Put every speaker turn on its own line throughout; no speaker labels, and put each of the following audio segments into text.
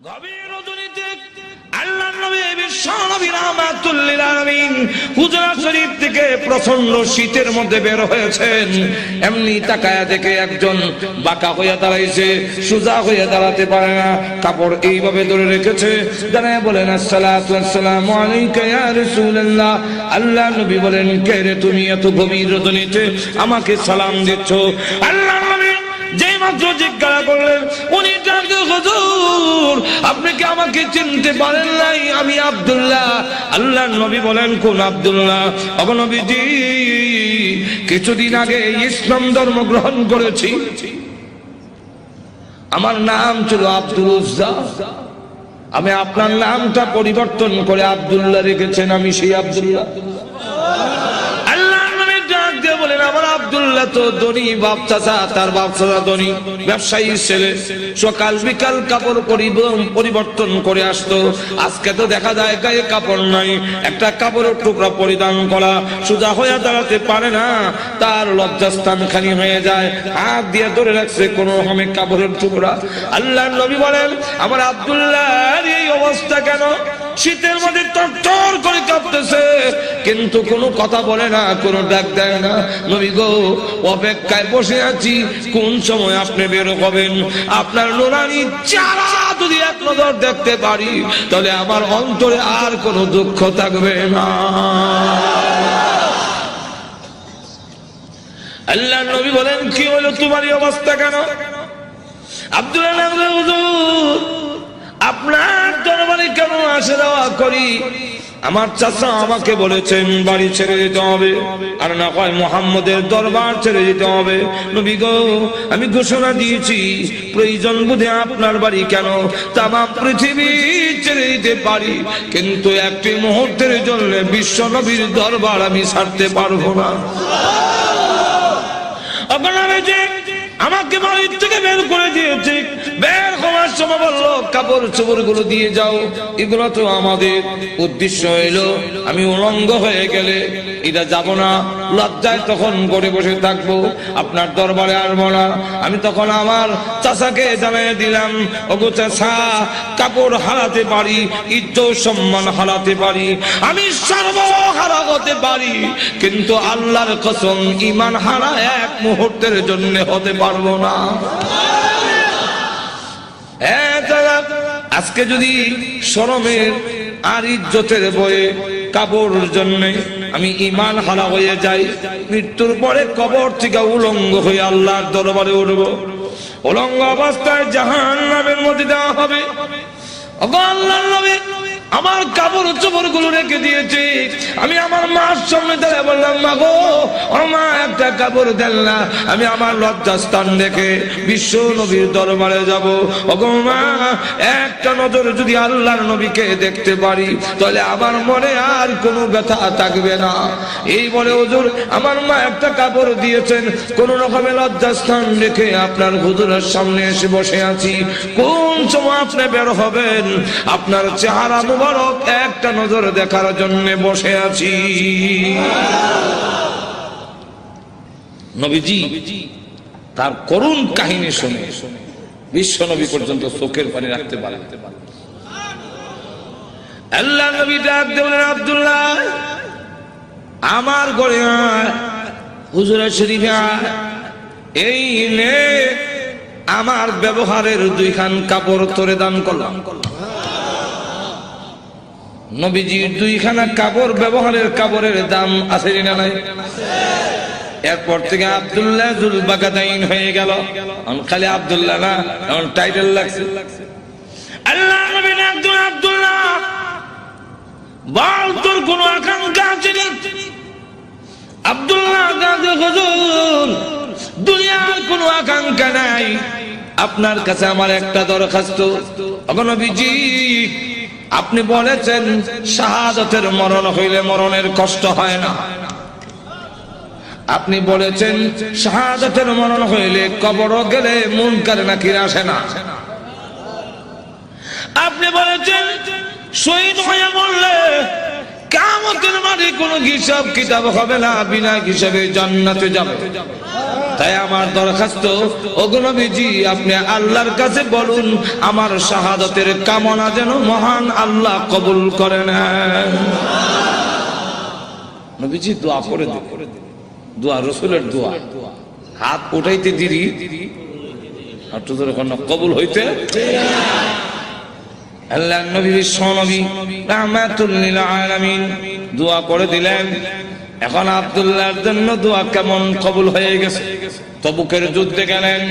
গভীর রজনীতে আল্লাহর নবী বিশ্ব নবী রাহমাতুল লিল আলামিন হুজরা শরীফ থেকে প্রচন্ড শীতের মধ্যে বের হয়েছেন। এমনি তাকায়া দেখে একজন বাঁকা হইয়া দাঁড়াইছে, সোজা হইয়া দাঁড়াতে পারে না, কাপড় এইভাবে ধরে রেখেছে। দাঁড়ায় বলেন আসসালাতু ওয়াসসালামু আলাইকা ইয়া রাসূলুল্লাহ। আল্লাহর নবী বলেন, কে রে তুমি এত গভীর রজনীতে আমাকে সালাম দিচ্ছ? আল্লাহর নবী যেই মাত্র জিজ্ঞাসা করলেন, উনি ডাকলেন, হুজুর আপনি কি আমাকে চিনতে পারেন নাই? আমি আব্দুল্লাহ। আল্লাহর নবী বলেন, কোন আব্দুল্লাহ? ওগো নবীজি, কিছুদিন আগে ইসলাম ধর্ম গ্রহণ করেছি, আমার নাম ছিল আব্দুল উজ্জা, আমি আপনার নামটা পরিবর্তন করে আব্দুল্লাহ রেখেছেন, আমি সেই আব্দুল্লাহ। বলেন, আমার আব্দুল্লাহ তো ধনী বাপ চাচা, তার বাপ চাচা ধনী ব্যবসায়ী ছেলে, সকাল বিকাল কাপড় পরিবর্তন করে আসতো। আজকে তো দেখা যায় গায়ে কাপড় নাই, একটা কাপড়ের টুকরা পরিধান করা, সোজা হয়ে দাঁড়াতে পারে না, তার লজ্জাস্থান খালি হয়ে যায়, হাত দিয়ে ধরে রাখছে কোন রকমে কাপড়ের টুকরা। আল্লাহর নবী বলেন, আমার আব্দুল্লাহর এই অবস্থা কেন? শীতের মধ্যে তরতর করে কাঁপতেছে, কিন্তু কোনো কথা বলে না, কোনো ডাক দেয় না। নবী গো, অপেক্ষায় বসে আছি, কোন সময় আপনি বের হবেন? আপনার নুরানি চেহারা যদি এক নজর দেখতে পারি, তাহলে আমার অন্তরে আর কোনো দুঃখ থাকবে না। আল্লাহর নবী বলেন, কি হলো তোমার এই অবস্থা কেন? আব্দুল্লাহ, হুজুর আপনার দরবারে কেন আসা যাওয়া করি? আমার চাচা আমাকে বলেছেন বাড়ি ছেড়ে যেতে হবে, আর না হয় মুহাম্মদের দরবার ছেড়ে যেতে হবে। নবী গো, আমি ঘোষণা দিয়েছি, প্রয়োজন বুঝে আপনার বাড়ি কেন তামাম পৃথিবী ছেড়ে দিতে পারি, কিন্তু একটি মুহূর্তের জন্য বিশ্ব নবীর দরবার আমি ছাড়তে পারবো না। আমাকে বাড়ির থেকে বের করে দিয়েছে, বের হওয়ার সময় বললো কাপড় চোপড় গুলো দিয়ে যাও, এগুলো তো আমাদের। উদ্দেশ্য হইলো আমি উলঙ্গ হয়ে গেলে এটা যাব না, লজ্জায় তখন করে বসে থাকবো, আপনার দরবারে আসবো না। আমি তখন আমার চাচাকে জানিয়ে দিলাম, ওগো চাচা, কাপড় হারাতে পারি, ইজ্জত সম্মান হারাতে পারি, আমি সর্বহারা হতে পারি, কিন্তু আল্লাহর কসম ঈমান হারা এক মুহূর্তের জন্য হতে পারবো না। আজকে যদি শরমের আর ইজ্জতের বয়ে কাপড়ের জন্য আমি ঈমান হারা হয়ে যাই, মৃত্যুর পরে কবর থেকে উলঙ্গ হয়ে আল্লাহর দরবারে উঠবো, উলঙ্গ অবস্থায় জাহান্নামের মধ্যে দেওয়া হবে। আল্লাহর নবী আমার কাপড় চোপড় গুলো রেখে দিয়েছে, আমি আমার মার সামনে দাঁড়িয়ে বললাম, মা গো, ও মা, একটা কাপড় দেন না, আমি আমার লজ্জাস্থান দেখে বিশ্ব নবীর দরবারে যাব। ওগো মা, একটা নজর যদি আল্লাহর নবীকে দেখতে পারি, তাহলে আমার মনে আর কোনো ব্যথা থাকবে না। এই বলে হুজুর আমার মা একটা কাপড় দিয়েছেন, কোন রকমের লজ্জাস্থান রেখে আপনার হুজুরের সামনে এসে বসে আছি। কোন সময় আপনি বের হবেন, আপনার চেহারা মুবারক একটা নজর দেখার জন্য বসে আছি। নবীজি তার করুণ কাহিনী শুনে বিশ্ব নবী পর্যন্ত চোখের পানি রাখতে পারেন। আল্লাহ নবী ডাক দিলেন, আব্দুল্লাহ আমার ঘরে হুজুরের শরীফে এই নে আমার ব্যবহারের দুইখান কাপড় তোরে দান করলাম। নবীজির দুইখানা কাপড়, ব্যবহারের কাপড়ের দাম আছে না নাই? এরপর থেকে আব্দুল্লাহ জুল বাগাদাইন হয়ে গেল, খালি আব্দুল্লাহ না, এখন টাইটেল লাগছে। আল্লাহ নবী আব্দুল্লাহ, আব্দুল্লাহ বল তোর কোন আকাঙ্ক্ষা আছে না? আব্দুল্লাহ হুজুর দুনিয়ার কোনো আকাঙ্ক্ষা নাই, আপনার কাছে আমার একটা দরখাস্ত। নবীজি আপনি বলেছেন শাহাদাতের মরণ হইলে মরণের কষ্ট হয় না, আপনি বলেছেন শাহাদাতের মরণ হইলে কবর গেলে মুনকার নাকির আসে না, আপনি বলেছেন শহীদ হয়ে মরলে কিয়ামতের মাঠে কোনো হিসাব কিতাব হবে না, বিনা হিসাবে জান্নাতে যাবে। তাই আমার দরখাস্ত, ওগো নবীজি আপনি আল্লাহর কাছে বলুন আমার শাহাদাতের কামনা যেন মহান আল্লাহ কবুল করে নেন। নবীজি দোয়া করে দেন, দোয়া রাসূলের দোয়া, হাত উঠাইতে দিরি আর তো কবুল হইতে আল্লাহ নবী বিশ্বনবী রাহমাতুল লিল আলামিন দোয়া করে দিলেন। এখন আব্দুল্লাহর জন্য দোয়া কেমন কবুল হয়ে গেছে। তবুকের যুদ্ধে গেলেন,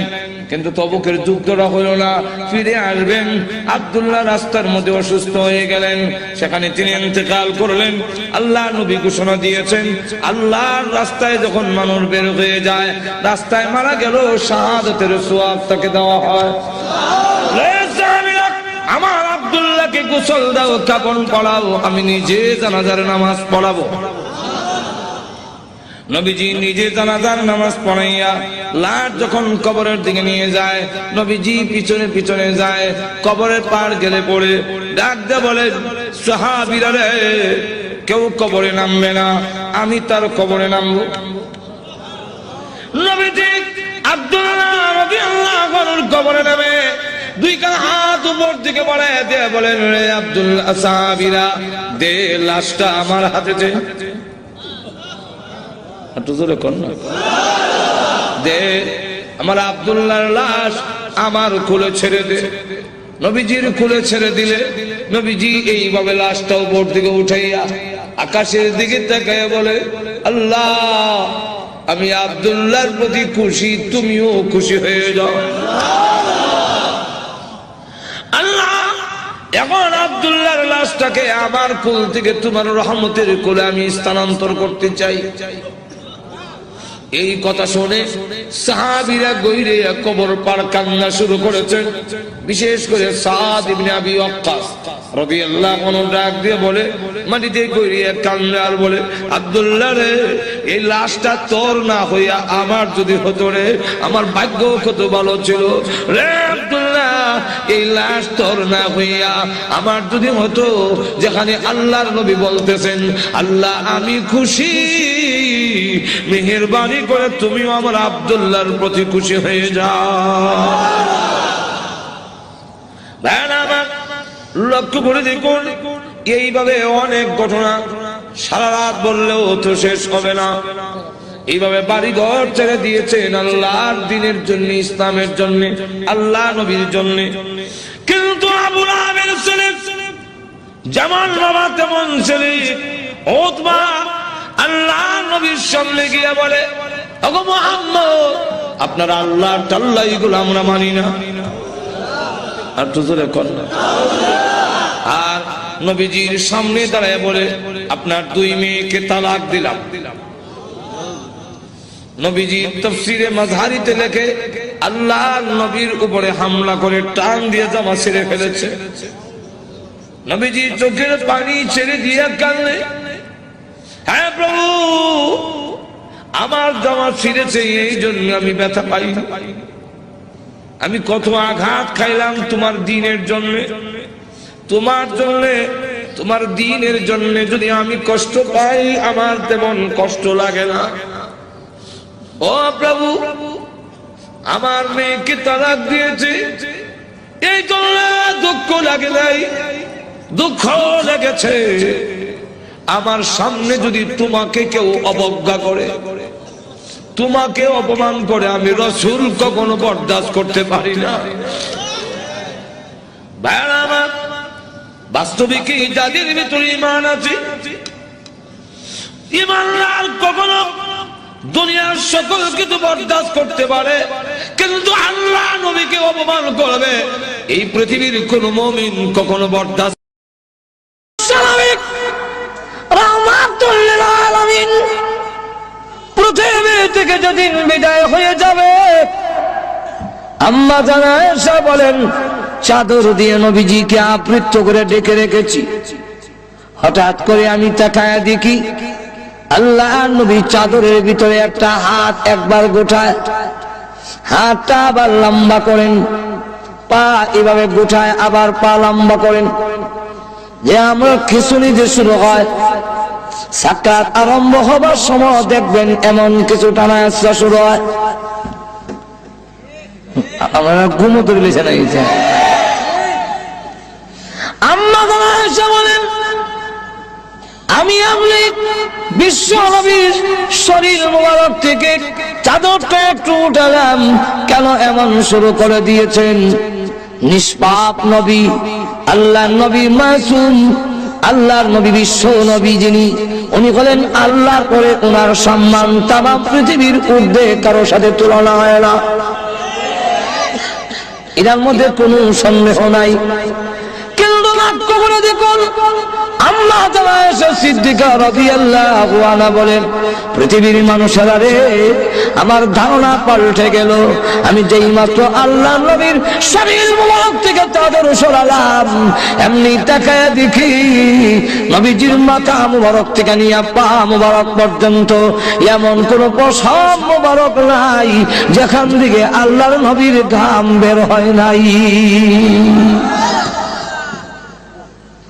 কিন্তু তবুকের যুদ্ধটা হলো না, ফিরে আসবেন। আব্দুল্লাহ রাস্তার মধ্যে অসুস্থ হয়ে গেলেন, সেখানে তিনি ইন্তেকাল করলেন। আল্লাহ নবী ঘোষণা দিয়েছেন, আল্লাহর রাস্তায় যখন মানুষ বের হয়ে যায়, রাস্তায় মারা গেল শাহাদাতের সওয়াব তাকে দেওয়া হয়। আমার আব্দুল্লাহকে গোসল দাও, কাফন পরাও, আমি নিজে জানাজার নামাজ পড়াবো। নবীজি নিজে জানাজার নামাজ পড়াইয়া লাশ যখন কবরের দিকে নিয়ে যায়, নবীজি পিছনে পিছনে যায়। কবরের পার গেলে পড়ে ডাক দিয়ে বলে, সাহাবীরা রে, কেউ কবরে নামবে না, আমি তার কবরে নামবো। নবীজি আব্দুল্লাহ রাদিয়াল্লাহু আনহুর কবরে নামে দুই কান হাত উপর দিকে বাড়ায় দিয়ে বলেন, রে আব্দুল্লাহ, সাহাবীরা দে লাশটা আমার হাতে দে। দে আমার আব্দুল্লাহর লাশ আমার কোলে ছেড়ে দে। নবীজির কোলে ছেড়ে দিলে নবীজি এইভাবে লাশটা উপর দিকে উঠাইয়া আকাশের দিকে তাকায় বলে, আল্লাহ আমি আব্দুল্লাহর প্রতি খুশি, তুমিও খুশি হয়ে যাও। আল্লাহ এখন আব্দুল্লাহর লাশটাকে আমার কোল থেকে তোমার রহমতের কোলে আমি স্থানান্তর করতে চাই। এই কথা শুনে সাহাবীরা গইরে কবর পার কান্না শুরু করেছেন। বিশেষ করে সাদ ইবনে আবি ওয়াক্কাস রাদিয়াল্লাহু আনহু ডাক দিয়ে বলে, মাটিতে গইরে কান্না আর বলে, আব্দুল্লাহ রে, এই লাশটা তোর না হইয়া আমার যদি হতো রে, আমার ভাগ্য কত ভালো ছিল রে আব্দুল্লাহ। এই লাশ তোর না হইয়া আমার যদি হতো, যেখানে আল্লাহর নবী বলতেছেন, আল্লাহ আমি খুশি, মেহেরবানি করে তুমিও আমার আব্দুল্লাহর প্রতি খুশি হয়ে যাও। লক্ষ্য করে দেখুন, এইভাবে অনেক ঘটনা সারা রাত বললেও তো শেষ হবে না। এইভাবে বাড়ি ঘর ছেড়ে দিয়েছেন আল্লাহর দ্বীনের জন্য, ইসলামের জন্য, আল্লাহ নবীর জন্য। কিন্তু আবু লাহাবের ছেলে যেমন বাবা তেমন ছেলে উতবা আল্লাহ নবীর সামনে গিয়ে বলে, ওগো মুহাম্মদ, আপনার আল্লাহ টাল্লাহ এগুলো আমরা মানি না। আর তো জোরে কর না। আর নবীজির সামনে দাঁড়ায় বলে, আপনার দুই মেয়েকে তালাক দিলাম। নবীজি তাফসীরে মাযহারিতে লেখে, আল্লাহ নবীর উপরে হামলা করে টান দিয়ে জামা ছেড়ে ফেলেছে। নবীজি চোখের পানি ছেড়ে দিয়ে কাঁদলে, হ্যাঁ প্রভু, আমার জামা ছিঁড়েছে, এই জন্য আমি ব্যথা পাই। আমি কত আঘাত খাইলাম তোমার দ্বীনের জন্য, তোমার জন্য, তোমার দ্বীনের জন্য যদি আমি কষ্ট পাই, আমার তেমন কষ্ট লাগে না। ও প্রভু, আমার মেয়েকে তালাক দিয়েছে, এই জন্য দুঃখ লাগে নাই, দুঃখ লেগেছে। আমার সামনে যদি তোমাকে কেউ অবজ্ঞা করে, তোমাকে অপমান করে, আমি রাসূল কখনো বরদাস্ত করতে পারি না। ভাইরা আমার, বাস্তবিক যাদের ভিতরে ঈমান আছে, ঈমানদার কখনো দুনিয়ার সকল কিছু বরদাস্ত করতে পারে, কিন্তু আল্লাহ নবীকে অপমান করবে এই পৃথিবীর কোন মুমিন কখনো বরদাস্ত। স্বাভাবিক রাহমাতুল লিল আলামিন পৃথিবী থেকে যেদিন বিদায় হয়ে যাবে, আম্মা জানা আয়েশা বলেন, চাদর দিয়ে নবীজিকে আবৃত করে ডেকে রেখেছি। হঠাৎ করে আমি তাকায়া দেখি আল্লাহ নবী চাদরের ভিতরে একটা হাত একবার গোটায়, হাতটা আবার লম্বা করেন, পা এভাবে গোটায়, আবার পা লম্বা করেন। যে আমরা খিচুড়ি যে শুরু হয়, সাকাত আরম্ভ হবার সময় দেখবেন এমন কিছু টানা শুরু হয়। আমরা ঘুমো ধরলেছে না গেছে। আম্মা এসে বলেন আমি আপনি বিশ্ব নবীর শরীর মোবারক থেকে চাদরটা একটু উঠালাম, কেন এমন শুরু করে দিয়েছেন? নিষ্পাপ নবী, আল্লাহর নবী মাসুম, আল্লাহর নবী বিশ্ব নবী যিনি, উনি হলেন আল্লাহর পরে ওনার সম্মান তামাম পৃথিবীর ঊর্ধ্বে কারোর সাথে তুলনা হয় না, এটার মধ্যে কোনো সন্দেহ নাই। কিন্তু লক্ষ্য করে দেখুন আম্মা আয়েশা সিদ্দিকা রাদিয়াল্লাহু আনহা বলেন, পৃথিবীর মানুষেরা রে, আমার ধারণা পাল্টে গেল। আমি যেই মাত্র আল্লাহর নবীর শরীর মোবারক থেকে চাদর সরালাম, এমনি তাকায় দেখি নবীজির মাথা মোবারক থেকে নিয়ে পা মোবারক পর্যন্ত এমন কোন পশম মোবারক নাই যেখান থেকে আল্লাহর নবীর ঘাম বের হয় নাই।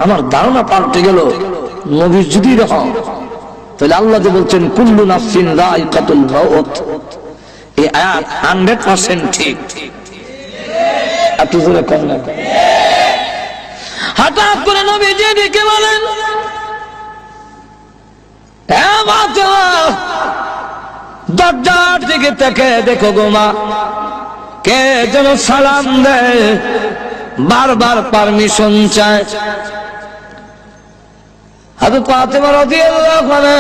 আমার ধারণা পাল্টে গেল। নবী যদি এরকম, তাহলে আল্লাহ যে বলছেন কুল্লু নাফসিন যায়কাতুল মাউত, এই আয়াত 100% ঠিক। এত জোরে কম না। হঠাৎ করে নবী যে ডেকে বলেন, দরজার দিকে তাকে দেখো গো মা, কে যেন সালাম দেয়, বারবার পারমিশন চায়। হযরত ফাতেমা রাদিয়াল্লাহু আনহা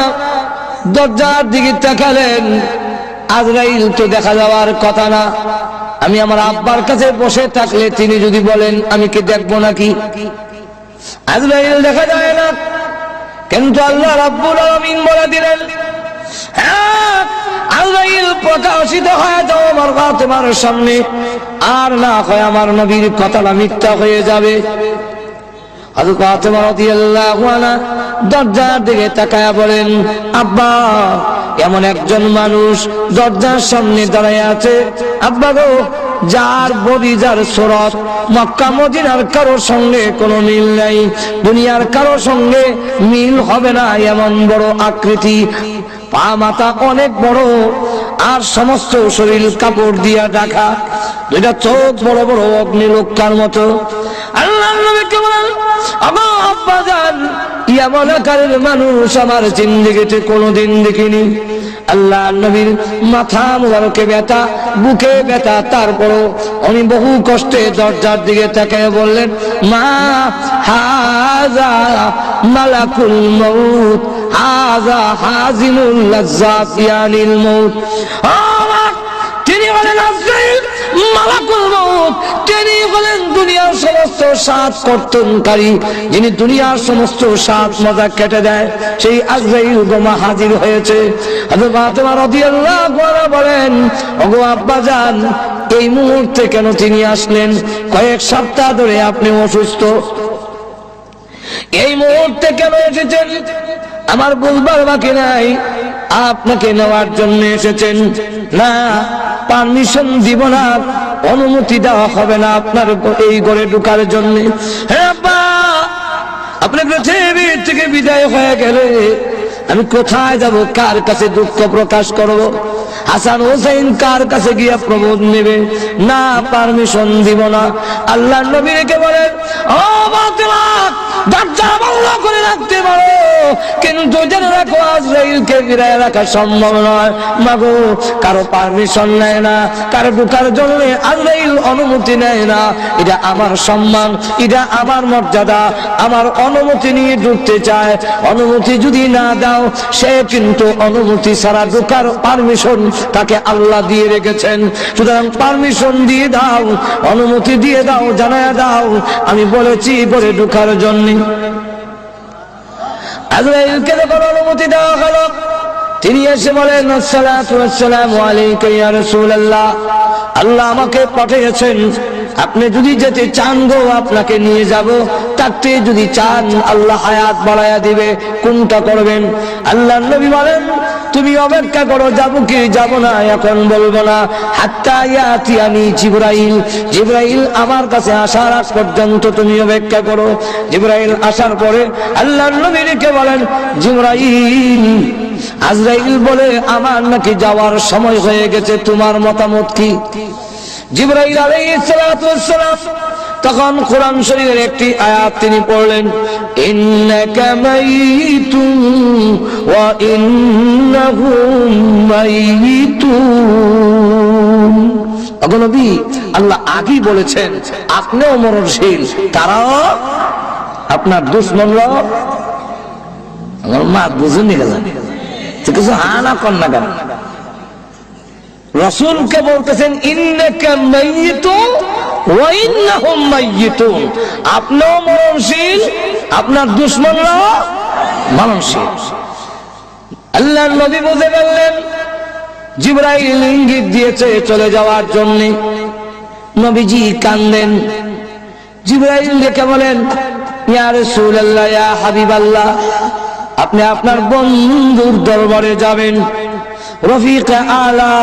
দরজার দিকে তাকালেন, আজরাইল তো দেখা যাওয়ার কথা না। আমি আমার আব্বার কাছে বসে থাকলে তিনি যদি বলেন আমি কি দেখবো নাকি? আজরাইল দেখা যায় না, কিন্তু আল্লাহ রাব্বুল আলামিন বলে দিলেন, হ্যাঁ আজরাইল প্রকাশিত হয়ে যাও আমার ফাতেমার সামনে, আর না হয় আমার নবীর কথাটা মিথ্যা হয়ে যাবে। হযরত ফাতেমা রাদিয়াল্লাহু আনহা দরজার দিকে তাকায়া বলেন, আব্বা, এমন একজন মানুষ দরজার সামনে দাঁড়ায় আছে আব্বা গো, যার বডি, যার সুরত মক্কা মদিনার কারোর সঙ্গে কোনো মিল নাই, দুনিয়ার কারোর সঙ্গে মিল হবে না, এমন বড় আকৃতি, পা মাথা অনেক বড়, আর সমস্ত শরীর কাপড় দিয়া ঢাকা, দুইটা চোখ বড় বড় অগ্নিলক্ষার মতো। আল্লাহর নবীকে বলেন, আমার আব্বা জান, এমন আকারের মানুষ আমার জিন্দেগিতে কোনোদিন দেখিনি। আল্লাহর নবীর মাথা মুবারকে ব্যথা, বুকে ব্যথা, তারপরও উনি বহু কষ্টে দরজার দিকে তাকিয়ে বললেন, মা হাযা মালাকুল মউত, হাযা হাযিনুল লাজ্জাত ইয়ানিল মউত। তিনি বলেন আজরাইল মালাকুল মউত, তিনি বলেন দুনিয়ার সমস্ত স্বাদ কর্তনকারী, যিনি দুনিয়ার সমস্ত স্বাদ মজা কেটে দেয়, সেই আজরাইল গোমা হাজির হয়েছে। হযরত ফাতেমা রাদিয়াল্লাহু আনহা বলেন, ওগো আব্বা জান, এই মুহূর্তে কেন তিনি আসলেন? কয়েক সপ্তাহ ধরে আপনি অসুস্থ, এই মুহূর্তে কেন এসেছেন? আমার বলবার বাকি নাই, আপনাকে নেওয়ার জন্য এসেছেন। না, পারমিশন দিব না, অনুমতি দেওয়া হবে না আপনার এই ঘরে ঢোকার জন্য। হ্যাঁ আব্বা, আপনি পৃথিবী থেকে বিদায় হয়ে গেলে আমি কোথায় যাব? কার কাছে দুঃখ প্রকাশ করব? হাসান হোসেন কার কাছে গিয়া প্রবোধ নেবে? না, পারমিশন দিব না। আল্লাহর নবী রেখে বলেন, ও ফাতেমা, দরজা বন্ধ করে রাখতে পারো, কিন্তু জেনে রাখো আজরাইলকে ফিরায় রাখা সম্ভব নয়। মাগো, কারো পারমিশন নেয় না, কারো ঢোকার জন্য আজরাইল অনুমতি নেয় না। এটা আমার সম্মান, এটা আমার মর্যাদা, আমার অনুমতি নিয়ে ঢুকতে চায়। অনুমতি যদি না দাও, সে কিন্তু অনুমতি ছাড়া ঢোকার পারমিশন তাকে আল্লাহ দিয়ে রেখেছেন। সুতরাং পারমিশন দিয়ে দাও, অনুমতি দিয়ে দাও, জানায়া দাও আমি বলেছি ঘরে ঢোকার জন্য। আজরাইলকে যখন অনুমতি দেওয়া হলো, তিনি এসে বলেন, আসসালাতু ওয়াসসালামু আলাইকা ইয়া রাসূলুল্লাহ, আল্লাহ আমাকে পাঠিয়েছেন, আপনি যদি যেতে চান গো আপনাকে নিয়ে যাব, থাকতে যদি চান আল্লাহ হায়াত বাড়ায়া দিবে, কোনটা করবেন? আল্লাহর নবী বলেন, তুমি অপেক্ষা করো, যাব কি যাব না এখন বলবো না, হাত্তা ইয়াতিয়ানি জিবরাইল, জিবরাইল আমার কাছে আসার আগ পর্যন্ত তুমি অপেক্ষা করো। জিবরাইল আসার পরে আল্লাহর নবী কে বলেন, জিবরাইল, আজরাইল বলে আমার নাকি যাওয়ার সময় হয়ে গেছে, তোমার মতামত কি? জিবরাইল আলাইহিস সালাতু ওয়াস সালাম তখন কোরআন শরীফের একটি আয়াত তিনি পড়লেন, ইন্নাকা মাইয়িতুন ওয়া ইন্নাহুম মাইয়িতুন। ওগো নবী, আল্লাহ আগেই বলেছেন আপনিও মরণশীল, তারাও আপনার দুশমনরাও। আমার মা বুঝুনি গেল, ঠিক আছে, হানা কন্যা কেন? রাসূলকে বলতেছেন ইন্নাকা মাইয়িতুন ওয়া ইন্নাহুম মাইয়িতুন, আপনিও মরণশীল, আপনার দুশমনরাও মরণশীল। আল্লাহর নবী বুঝে গেলেন জিবরাইল ইঙ্গিত দিয়েছে চলে যাওয়ার জন্য। নবীজি কাঁদেন, জিবরাইল ডেকে বলেন, ইয়া রাসূলুল্লাহ, ইয়া হাবিবাল্লাহ, আপনি আপনার বন্ধুর দরবারে যাবেন, রফিক আলা,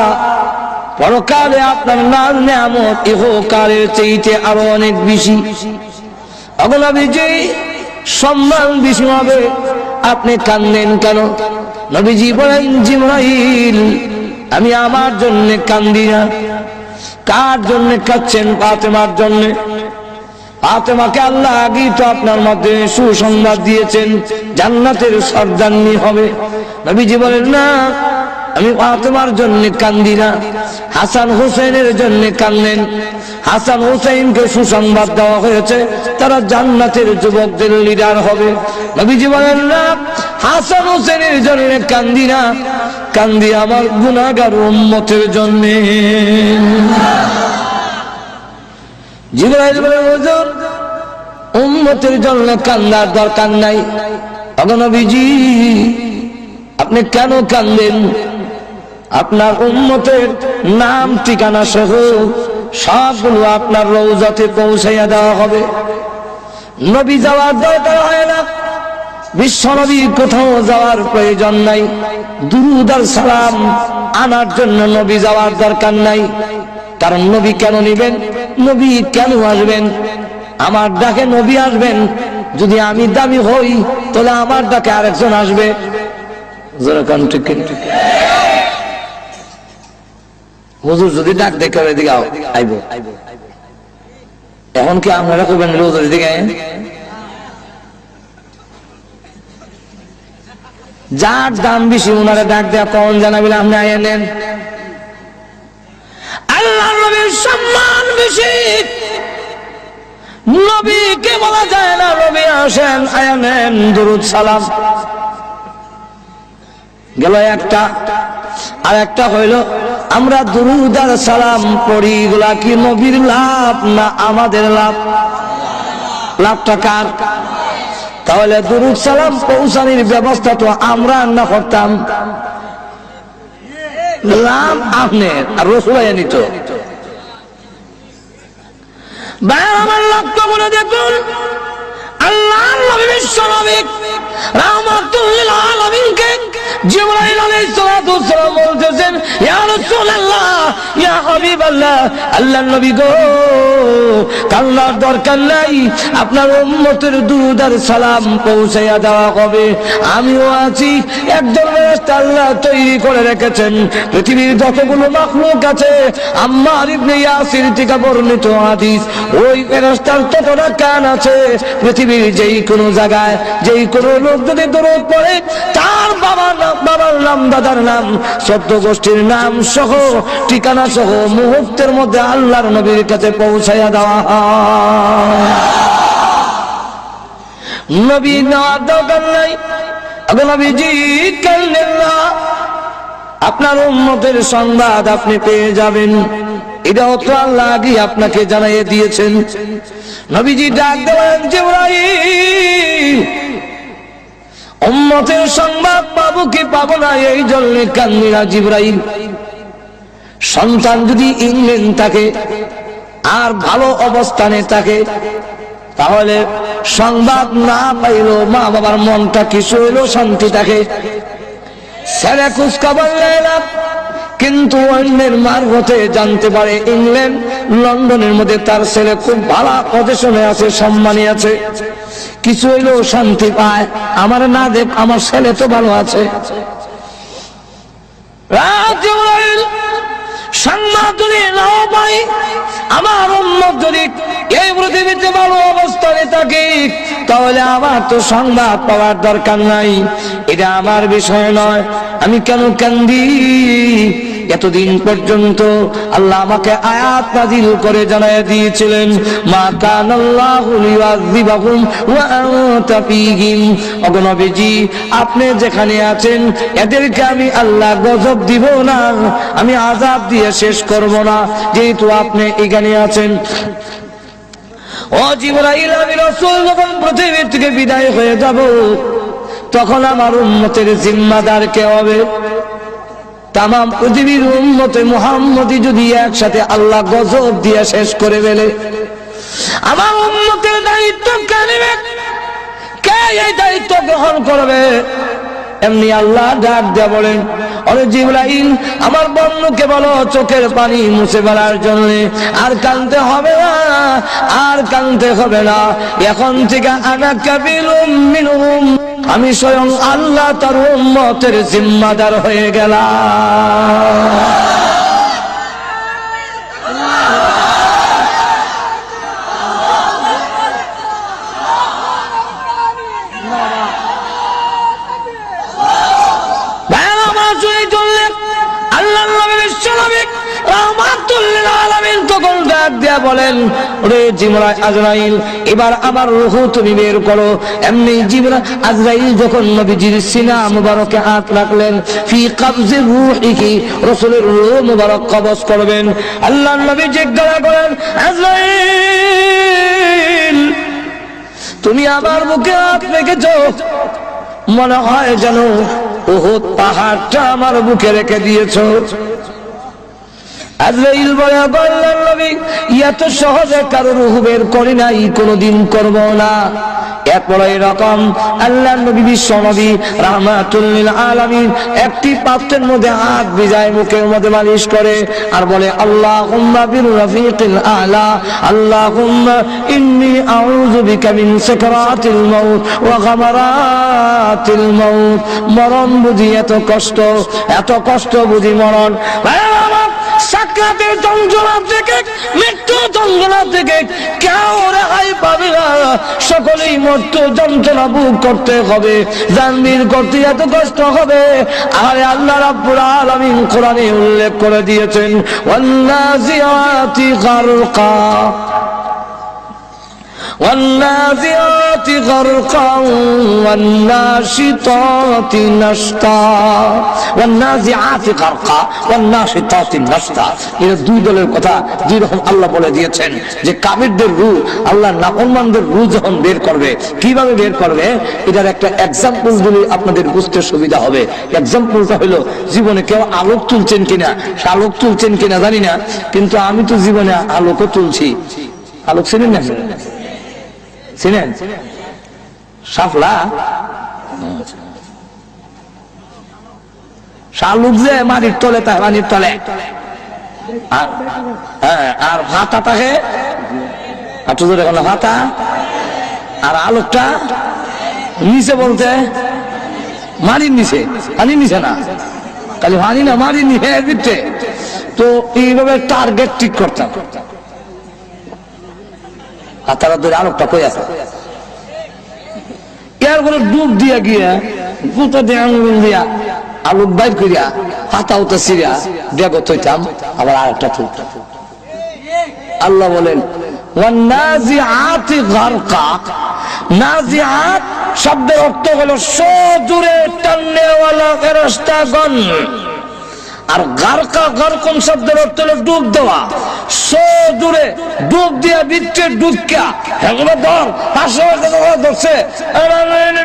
পরকালে আপনার নাম নিয়ামত ইহকালের চাইতে আরো অনেক বেশি। ওগো নবীজি, সম্মান বেশি হবে, আপনি কাঁদেন কেন? নবীজি বলেন, জিবরাইল, আমি আমার জন্য কান্দি না। কার জন্য কাঁদছেন? ফাতেমার জন্য। ফাতেমাকে আল্লাহ আগেই তো আপনার মধ্যে সুসংবাদ দিয়েছেন, জান্নাতের সর্দারনি হবে। নবীজি বলেন, না, আমি ফাতেমার জন্য কান্দি না, হাসান হুসাইনের জন্য কান্দেন। হাসান হুসাইনকে সুসংবাদ দেওয়া হয়েছে, তারা জান্নাতের যুবকদের লিডার হবে। নবীজি বলেন, না, হাসান হুসাইনের জন্য কান্দি না, কান্দি আমার গুনাহগার উম্মতের জন্য। জিবরাইল বলেন, হুজুর, উম্মতের জন্য কান্দার দরকার নাই। ওগো নবীজি, আপনি কেন কান্দেন? আপনার উম্মতের নাম ঠিকানা সহ সবগুলো আপনার রওজাতে পৌঁছাইয়া দেওয়া হবে। নবী যাওয়ার দরকার হয় না, বিশ্ব নবী কোথাও যাওয়ার প্রয়োজন নাই, দুরূদ আর সালাম আনার জন্য নবী যাওয়ার দরকার নাই। কারণ নবী কেন নিবেন? নবী কেন আসবেন? আমার ডাকে নবী আসবেন। যদি আমি দামি হই, তাহলে আমার ডাকে আরেকজন আসবে। হুজুর যদি ডাক দেখে এদিকে আইব, এখন কি আপনারা করবেন হুজুর এদিকে? যার দাম বেশি ওনারা ডাক দেয়া কখন জানাবেন, আপনি আইয়া নেন। আল্লাহ নবীর সম্মান বেশি, নবীকে বলা যায় না নবী আসেন, আয়া নেন, দুরূদ সালাম গেল একটা। আর একটা হইল আমরা দুরূদ আর সালাম পড়ি, এগুলা কি নবীর লাভ না আমাদের লাভ? লাভটা কার? তাহলে দুরূদ সালাম পৌঁছানোর ব্যবস্থা তো আমরা না করতাম, লাভ আপনার আর রাসূল নিত। আমার লক্ষ্য করে দেখুন, আল্লাহর নবী বিশ্ব নবী রাহমাতুল লিল আলামিনকে জিবরাইল আলাইহিস সালাতু ওয়াস সালাম বলতেছেন, ইয়া রাসূলুল্লাহ, ইয়া হাবিবাল্লাহ, আল্লাহর নবী গো, কান্নার দরকার নাই, আপনার উম্মতের দুরূদ আর সালাম পৌঁছাইয়া দেওয়া হবে। আমিও আছি, একজন ফেরেশতা আল্লাহ তৈরি করে রেখেছেন। পৃথিবীর যতগুলো মাখলুক আছে, আম্মার ইবনে ইয়াসির থেকে বর্ণিত হাদিস, ওই ফেরেশতার ততটা কান আছে। পৃথিবীর যেই কোনো জায়গায় যেই কোনো লোক যদি দরুদ পড়ে, তার বাবার নাম, দাদার নাম, 14 গোষ্ঠীর নাম সহ ঠিকানা সহ মুহূর্তের মধ্যে আল্লাহর নবীর কাছে পৌঁছাইয়া দেওয়া হয়। নবী নেওয়ার দরকার নাই। আগে নবীজি কান্দেন না, আপনার উম্মতের সংবাদ আপনি পেয়ে যাবেন। এটাও তো আল্লাহ আগে আপনাকে জানাইয়ে দিয়েছেন। নবীজি ডাক দেন, জিবরাইল, উম্মতের সংবাদ পাবো কি পাবো না, এই জন্য কান্দিরা জিবরাইল। সন্তান যদি ইংল্যান্ড থাকে আর ভালো অবস্থানে থাকে, তাহলে সংবাদ না পাইলেও মা বাবার মনটা কিছু হইলেও শান্তি থাকে। ছেলে খোঁজ খবর নেয় না, কিন্তু অন্যের মারফতে জানতে পারে ইংল্যান্ড লন্ডনের মধ্যে তার ছেলে খুব ভালো পজিশনে আছে, সম্মানী আছে, কিছু হইলেও শান্তি পায়। আমার না দেখ, আমার ছেলে তো ভালো আছে। সংবাদ যদি নাও পাই, আমার উম্মত যদি এই পৃথিবীতে ভালো অবস্থানে থাকে, তাহলে আমার তো সংবাদ পাওয়ার দরকার নাই। এটা আমার বিষয় নয়। আমি কেন কান্দি? এতদিন পর্যন্ত আল্লাহ আমাকে আয়াত নাযিল করে জানায় দিয়েছিলেন, মা কানাল্লাহু লিয়ুযিবাহুম ওয়া আনতা ফীহিম। ওগো নবীজি, আপনি যেখানে আছেন এদেরকে আমি আল্লাহ গজব দিব না, আমি আযাব দিয়ে শেষ করব না, যেহেতু আপনি এখানে আছেন। ও জিবরাইল, আমি রাসূল যখন পৃথিবী থেকে বিদায় হয়ে যাব, তখন আমার উম্মতের জিম্মাদার কে হবে? তামাম পৃথিবীর উম্মতে মুহাম্মদী যদি একসাথে আল্লাহ গজব দিয়ে শেষ করে ফেলে, আমার উম্মতের দায়িত্ব কে নেবে? কে এই দায়িত্ব গ্রহণ করবে? এমনি আল্লাহ ডাক দিয়ে বলেন, ওরে জিবরাইল, আমার বন্ধুকে বলো চোখের পানি মুছে ফেলার জন্য। আর কাঁদতে হবে না, আর কাঁদতে হবে না। এখন থেকে আনা কাবিলুম মিনহুম, আমি স্বয়ং আল্লাহ তার উম্মতের জিম্মাদার হয়ে গেলাম। বলেন, ওরে জিবরাইল, আজরাইল, এবার আমার রূহ তুমি বের করো। এমনি জিবরাইল আজরাইল যখন নবীজির সিনা মুবারকে হাত রাখলেন, ফি কবজি রূহিহি, রাসূলের রূহ মুবারক কবজ করবেন। আল্লাহর নবী জিজ্ঞাসা করেন, আজরাইল, তুমি আমার বুকে হাত রেখেছো, মনে হয় যেন উহুদ পাহাড়টা আমার বুকে রেখে দিয়েছো। আজরাইল বলে, আল্লাহর নবী, এত সহজে কারো রূহ বের করি নাই, কোনদিন করব না। এরপর এরকম আল্লাহর নবী, বিশ্ব নবী রাহমাতুল লিল আলামিন একটি পাত্রের মধ্যে হাত ভিজায় মুখের মধ্যে মালিশ করে আর বলে, আল্লাহুম্মা বির রাফিকিল আলা, আল্লাহুম্মা ইন্নী আউযু বিকা মিন সাকরাতিল মাউত ওয়া গামারাতিল মাউত। মরণ বুঝি এত কষ্ট বুঝি মরণ। সাকরাতের যন্ত্রণা থেকে, মৃত্যু যন্ত্রণা থেকে কেউ রেহাই পাবে না, সকলেই মৃত্যু যন্ত্রণা ভোগ করতে হবে, জানবীর করতে এত কষ্ট হবে। আর আল্লাহ রাব্বুল আলামিন কোরআনে উল্লেখ করে দিয়েছেন, ওয়ান্নাজিআতি গারকা والنازعات غرقا والناشطات نشطا والنازعات غرقا والناشطات نشطا। এর দুই দলের কথা দুই রকম আল্লাহ বলে দিয়েছেন, যে কাফিরদের রূহ আল্লাহ নাফরমানদের রূহ যখন বের করবে, কিভাবে বের করবে, এটার একটা এক্সাম্পল দিলে আপনাদের বুঝতে সুবিধা হবে। এক্সাম্পলটা হলো, জীবনে কেউ আলোক তুলছেন কিনা, আলোক তুলছেন কিনা জানি না, কিন্তু আমি তো জীবনে আলোকও তুলছি। আলোক চিনেন না? চিনেন? শাপলা, শালুক যে মাটির তলে, তার পানির তলে, আর হাতা থাকে হাতা, আর আলোকটা নিচে, বলতে মাটির নিচে, পানির নিচে না, খালি পানি না, মাটির নিচে। তো এইভাবে টার্গেট ঠিক করতাম, হাতারা ধরে আলোকটা কই আছে, এরপরে ডুব দিয়া গিয়া গুতা দিয়ে আঙুল দিয়া আলোক বাইর করিয়া হাতা উতা সিরিয়া বেগত হইতাম, আবার আরেকটা তুলতাম। আল্লাহ বলেন, ওয়ান্নাজিআতি গারকা। নাজিআত শব্দের অর্থ হলো সজোরে টাননেওয়ালা ফেরেশতাগণ, আর গারকা, গারকুন শব্দের অর্থ হলো ডুব দেওয়া। সজোরে ডুব দিয়া ভিতরে ঢুকিয়া, হেগুলো ধর, পাশে ধরছে,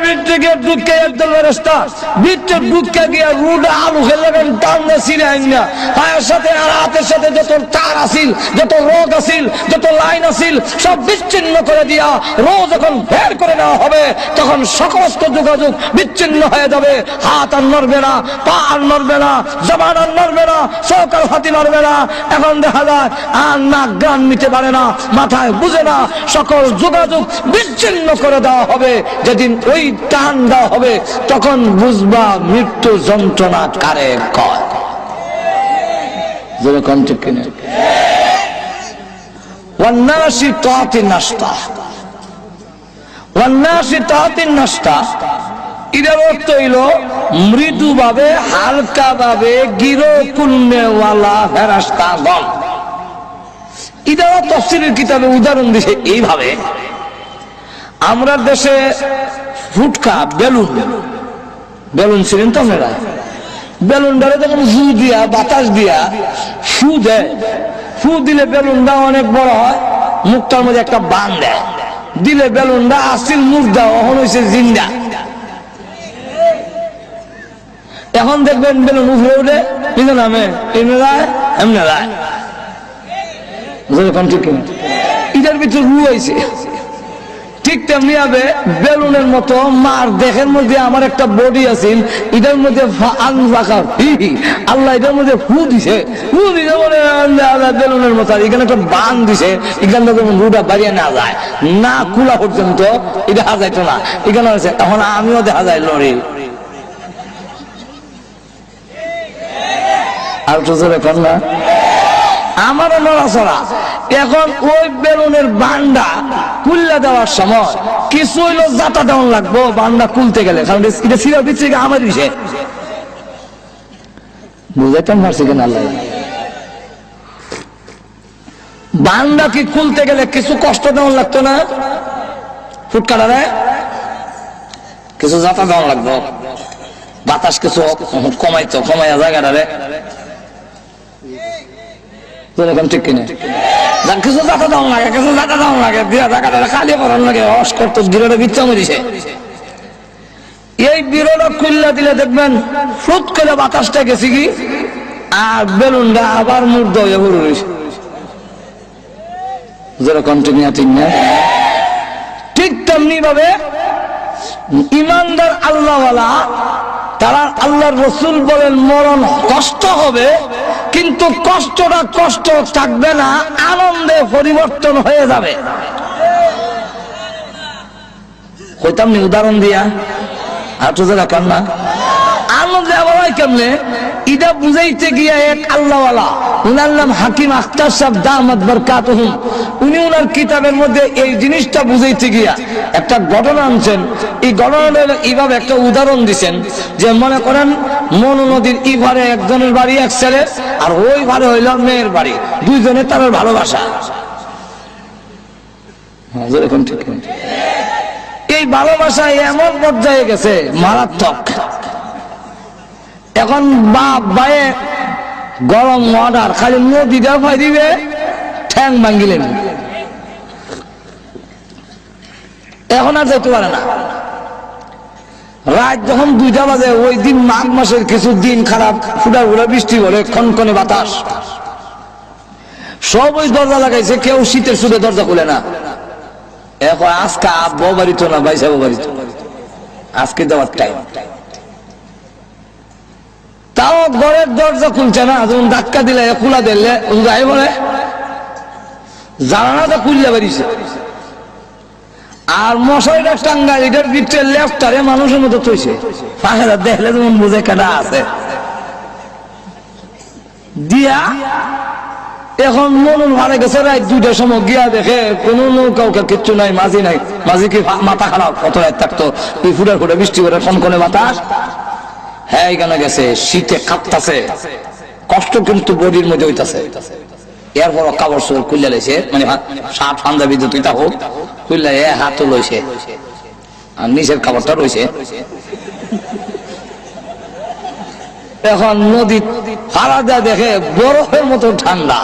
ভিতরে গিয়ে ঢুকে একদম ফেরেশতা ভিতরে ঢুকিয়া গিয়া রুডা আলু খেলাবেন, টান্না ছিঁড়ে আইনা পায়ের সাথে আর হাতের সাথে যত তার আসিল, যত রোগ আসিল, যত লাইন আসিল, সব বিচ্ছিন্ন করে দিয়া রোগ যখন বের করে নেওয়া হবে, তখন সমস্ত যোগাযোগ বিচ্ছিন্ন হয়ে যাবে। হাত আর নড়বে না, পা আর নড়বে না, জবান আর নড়বে না, সকাল হাতি নড়বে না। এখন দেখা যায় আর নাক গান নিতে পারে না, মাথায় বুঝে না, সকল যোগাযোগ বিচ্ছিন্ন করে দেওয়া হবে। যেদিন ওই টান দেওয়া হবে, তখন বুঝবা মৃত্যু যন্ত্রণা কারে কয়।
যেরকম ঠিক কিনা والناشطات نشطا والناشطات نشطا এর অর্থ হইল মৃদু ভাবে হালকা ভাবে গিরো কুলনেওয়ালা ফেরেশতা দল। এটা তাফসীরের কিতাবে উদাহরণ দিছে এইভাবে, আমরা দেশে ফুটকা বেলুন ছিলেন তো আপনারা, বেলুনটারে যখন ফু দিয়া বাতাস দিয়া ফু দেয়, ফু দিলে বেলুনটা অনেক বড় হয়, মুখটার মধ্যে একটা বান দেয়, দিলে বেলুনটা আসিল মুর্দা এখন হয়েছে জিন্দা। এখন দেখবেন বেলুন উপরে উঠে কিন্তু নামে এমনি যায় এমনি যায়, এটার ভিতরে রু হয়েছে। ঠিক তেমনি হবে বেলুনের মতো মার দেহের মধ্যে আমার একটা বডি আছে, এটার মধ্যে আল্লাহ এটার মধ্যে ফু দিছে, ফু দিছে বলে বেলুনের মতো এখানে একটা বান দিছে, এখান থেকে রুটা বাড়িয়ে না যায় না খোলা পর্যন্ত এটা হাজাইতো না, এখানে আছে। এখন আমিও দেখা যায় লড়ি আর তো না আমারও নড়াচড়া। এখন ওই বেলুনের বান্ডা কুল্লা দেওয়ার সময় কিছু হইলো জাতা দেওয়ান লাগবো বান্ডা কুলতে গেলে, কারণ এটা সিরা দিচ্ছে আমার দিছে, বুঝাইতাম পারছি কেন আল্লাহ। বান্ডা কি খুলতে গেলে কিছু কষ্ট দেওয়ান লাগতো না, ফুটকাটারে কিছু জাতা দেওয়ান লাগতো, বাতাস কিছু কমাইতো, কমাইয়া জায়গাটারে ঠিক কিনা কিছু জাতা দাম লাগে, কিছু জাতা দাম লাগে, দিয়া জায়গাটা খালি করার লাগে অস্কর্ত বিরোধে বিচ্ছা মরিছে। এই বিরোধ খুললা দিলে দেখবেন ফুট করে বাতাসটা গেছে কি আর বেলুনটা আবার মুর্দ হয়ে ভরে রয়েছে, যেরকম ঠিক না ঠিক না। ঠিক তেমনি ভাবে ইমানদার আল্লাহওয়ালা তারা আল্লাহর রাসূল বলেন মরণ কষ্ট হবে, কিন্তু কষ্টটা কষ্ট থাকবে না, আনন্দে পরিবর্তন হয়ে যাবে। কইতাম নি উদাহরণ দিয়া আর তো যারা কান্না আনন্দে আবার কেমনে এটা বুঝাইতে গিয়া এক আল্লাহওয়ালা, উনার নাম হাকিম আখতার সাহেব দামাত বরকাতুহুম, উনি উনার কিতাবের মধ্যে এই জিনিসটা বুঝাইতে গিয়া একটা ঘটনা আনছেন। এই ঘটনাটা এইভাবে একটা উদাহরণ দিচ্ছেন যে মনে করেন মনু নদীর এই ভারে একজনের বাড়ি এক ছেলে আর ওই ভারে হইল মেয়ের বাড়ি, দুইজনে তার ভালোবাসা। এই ভালোবাসা এমন পর্যায়ে গেছে মারাত্মক। এখন বাপ ভাইয়ে গরম অর্ডার খালি নদী দেওয়া দিবে, ঠ্যাং ভাঙ্গিলেন, এখন আর যেতে পারে না। রাত যখন 2টা বাজে, ওই দিন মাঘ মাসের কিছু দিন খারাপ, ফুটা ফুটা বৃষ্টি হলে খনখনে বাতাস, সব ওই দরজা লাগাইছে, কেউ শীতের সুদে দরজা খুলে না। এখন আজকে আব্বু বাড়িত না ভাই সাহেব বাড়িত, আজকে দেওয়ার টাইম, তাও ঘরের দরজা খুলছে না। যখন ধাক্কা দিলে খোলা দিলে যাই বলে জানালাটা খুললে বেরিয়েছে, আর মশারিটা টাঙ্গা এটার ভিতরে লেফটারে মানুষের মতো তৈছে, পাখেরা দেখলে যেমন বুঝে কাটা আছে দিয়া। এখন মনুর ভাড়ে গেছে রাত 2টার সময়, গিয়া দেখে কোনো নৌকা কিচ্ছু নাই, মাঝি নাই, মাঝি কি মাথা খারাপ, কত রাত থাকতো, ফুটার ফুটে বৃষ্টি করে কনকনে বাতাস, হ্যাঁ এখানে গেছে, শীতে কাঁপতাছে, কষ্ট কিন্তু বডির মধ্যে হইতাছে। এরপর কাপড় চোপড় খুললে লাইছে, মানে শার্ট পাঞ্জাবি দুইটা হোক খুললে হাতও লইছে আর নিচের কাপড়টা রয়েছে। এখন নদী হারা দেয়া দেখে বরফের মতো ঠান্ডা,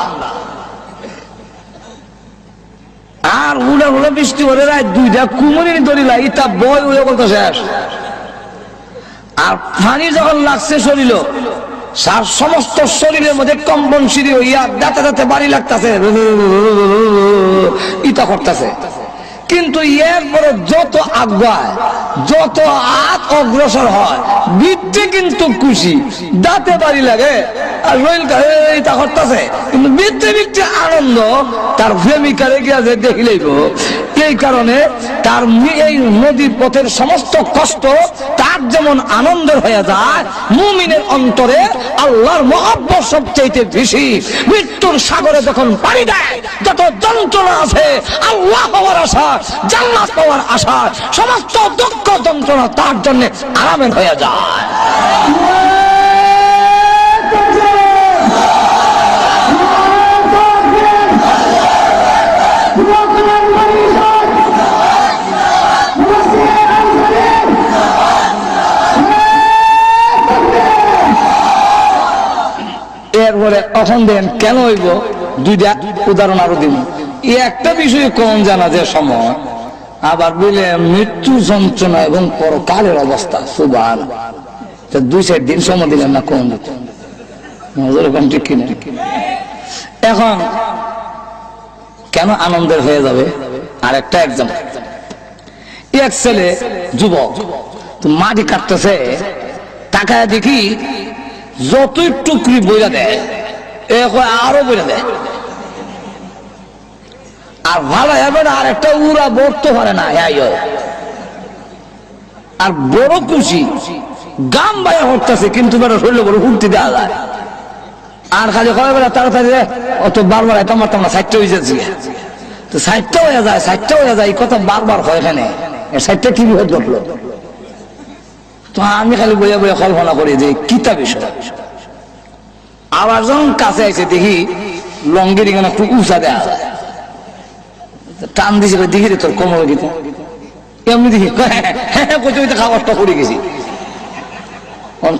আর উড়ে উড়ে বৃষ্টি করে রাত 2টা কুমুরি দড়িলা ইটা বই উড়ে বলতো শেষ। আর পানি যখন লাগছে শরীর, সমস্ত শরীরের মধ্যে কম্পন সিঁড়ি হইয়া দাঁতে দাঁতে বাড়ি লাগতেছে, ইটা করতেছে। কিন্তু এরপরে যত আগায়, যত হাত অগ্রসর হয়, বৃত্তে কিন্তু খুশি, দাঁতে বাড়ি লাগে আর রইলটা করতেছে, কিন্তু বৃত্তে বৃত্তে আনন্দ। তার প্রেমিকারে গিয়া যে দেখিলেই এই কারণে তার এই নদীর পথের সমস্ত কষ্ট তার যেমন আনন্দের হয়ে যায়, মুমিনের অন্তরে আল্লাহর মহব্বত সবচেয়ে বেশি। মৃত্যুর সাগরে যখন পাড়ি দেয়, যত যন্ত্রণা আছে, আল্লাহ পাওয়ার আশা, জান্নাত পাওয়ার আশা, সমস্ত দুঃখ যন্ত্রণা তার জন্য আরামের হয়ে যায়। এরপরে এখন দেন কেন হইব, দুইটা উদাহরণ আরো দিন। একটা বিষয় কোন জানা যে সময় আবার বলে মৃত্যু যন্ত্রণা এবং পরকালের অবস্থা, সুবহানাল্লাহ, 2-4 দিন সময় দিলেন না কোন ঠিক কিনা? এখন কেন আনন্দের হয়ে যাবে? আর একটা একদম এক ছেলে যুবক মাটি কাটতেছে, তাকায় দেখি যতই টুকরি বইরা দেয় আরো বইরা দেয়, আর ভালো হবে না, আর একটা উড়া বলতে পারে না। আর বড় খুশি গাম বাইয়া হচ্ছে, কিন্তু শরীর বড় উঠতে দেওয়া যায়। আর খালি বেলা তাড়াতাড়ি অত বারবার এত মারতাম না, 60 হয়ে যাচ্ছে, তো 60 হয়ে যায়, 60 হয়ে যায়, এই কথা বারবার হয়। এখানে 60টা কি বিপদ ঘটলো? তো আমি খালি বইয়া বইয়া কল্পনা করি যে কিতা বিষয়। আবার যখন কাছে আছে দেখি লঙ্গির এখানে খুব উঁচা দেয়া, টান দিছে, দেখি রে তোর কোমর দিতে, এমনি দেখি খাবারটা করে গেছি।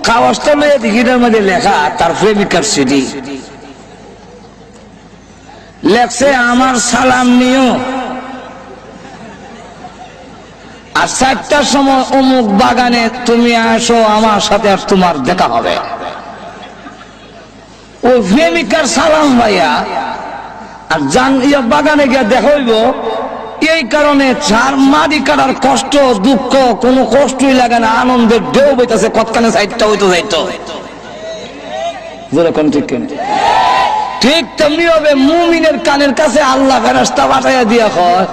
কাগজটা লইয়া দিঘিটার মধ্যে লেখা তার প্রেমিকার সিডি লেখছে, আমার সালাম নিও, আর 4টার সময় অমুক বাগানে তুমি আসো, আমার সাথে আর তোমার দেখা হবে। ওই প্রেমিকার সালাম ভাইয়া আর জান বাগানে গিয়ে দেখা হইব। এই কারণে চার মাটি কাটার কষ্ট দুঃখ কোনো কষ্টই লাগে না, আনন্দের ঢেউ বইতেছে, কতখানে 60টা হইতো যাইতো। ঠিক তেমনি হবে মুমিনের কানের কাছে আল্লাহ ফেরেশতা পাঠাইয়া দিয়া কয়,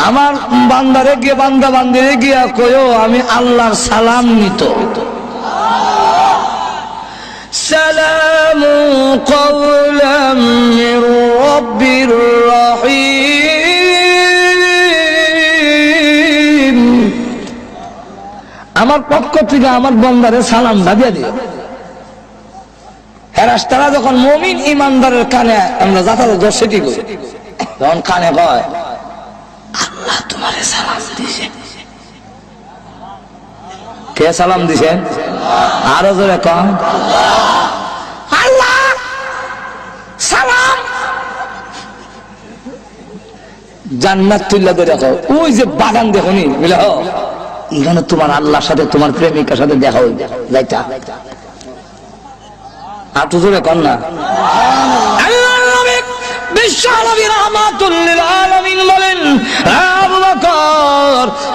আমার বান্দারে গিয়ে বান্দা বান্দিরে গিয়া কয়ো আমি আল্লাহর সালাম নিত। সালামু কওলাম মির রাব্বির রহিম, আমার পক্ষ থেকে আমার বান্দারে সালাম দিয়া দিও। ফেরেশতারা যখন মুমিন ইমানদারের কানে আমরা যাতার দর্শিটি করি, তখন কানে কয় আল্লাহ তোমারে সালাম দিছে। কে সালাম দিছেন? আরো জোরে কন, আল্লাহ সালাম। জান্নাত তুল্লা ধরে রাখো, ওই যে বাগান দেখো নি বুঝলে, এখানে তোমার আল্লাহর সাথে তোমার প্রেমিকার সাথে দেখা হইবে, যাইতা আর তো জোরে কন না।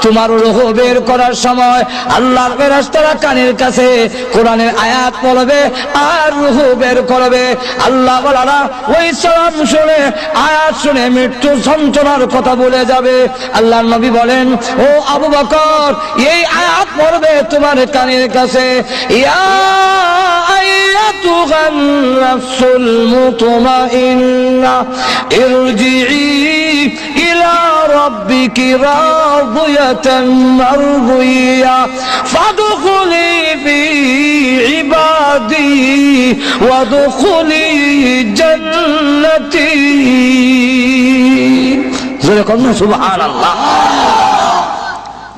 তোমার রূহ বের করার সময় আল্লাহর ফেরেশতারা কানের কাছে কোরআনের আয়াত পড়বে আর রূহ বের করবে। আল্লাহ ওয়ালারা ওই সালাম শুনে আয়াত শুনে মৃত্যু যন্ত্রণার কথা বলে যাবে। আল্লাহর নবী বলেন, ও আবু বকর, এই আয়াত পড়বে তোমার কানের কাছে, ইয়া আইয়াতুহান নাফসুল মুতমাইন্না ইরজিই ইলা রাব্বিকি রাদিয়াতান মারদিয়া ফাদখুলি ফি ইবাদি ওয়াদখুলি জান্নাতি। জোরে কোন সুবহানাল্লাহ।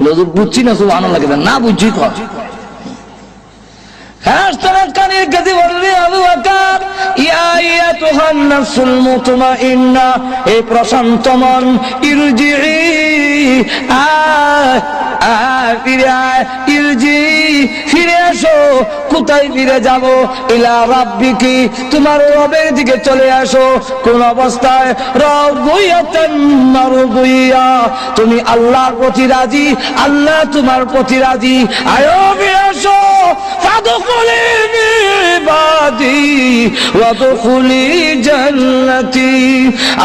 লোক বুঝছি না সুবহানাল্লাহ কেন না বুঝছি কর। কানের কাছে বললে, আবু বকর, ইয়া আইয়াতুহান নাফসুল মুতমাইন্না, এই প্রশান্ত মন, ইরজিই ফিরে আসো। কোথায় ফিরে যাব? ইলা রাব্বিকি, তোমার রবের দিকে চলে আসো। কোন অবস্থায়? রাদিয়াতান মারদিয়া, তুমি আল্লাহর প্রতি রাজি, আল্লাহ তোমার প্রতি রাজি। আয়ো ফিরে আসো, ফাদখুলি ইবাদি ওয়াদখুলি জান্নাতি।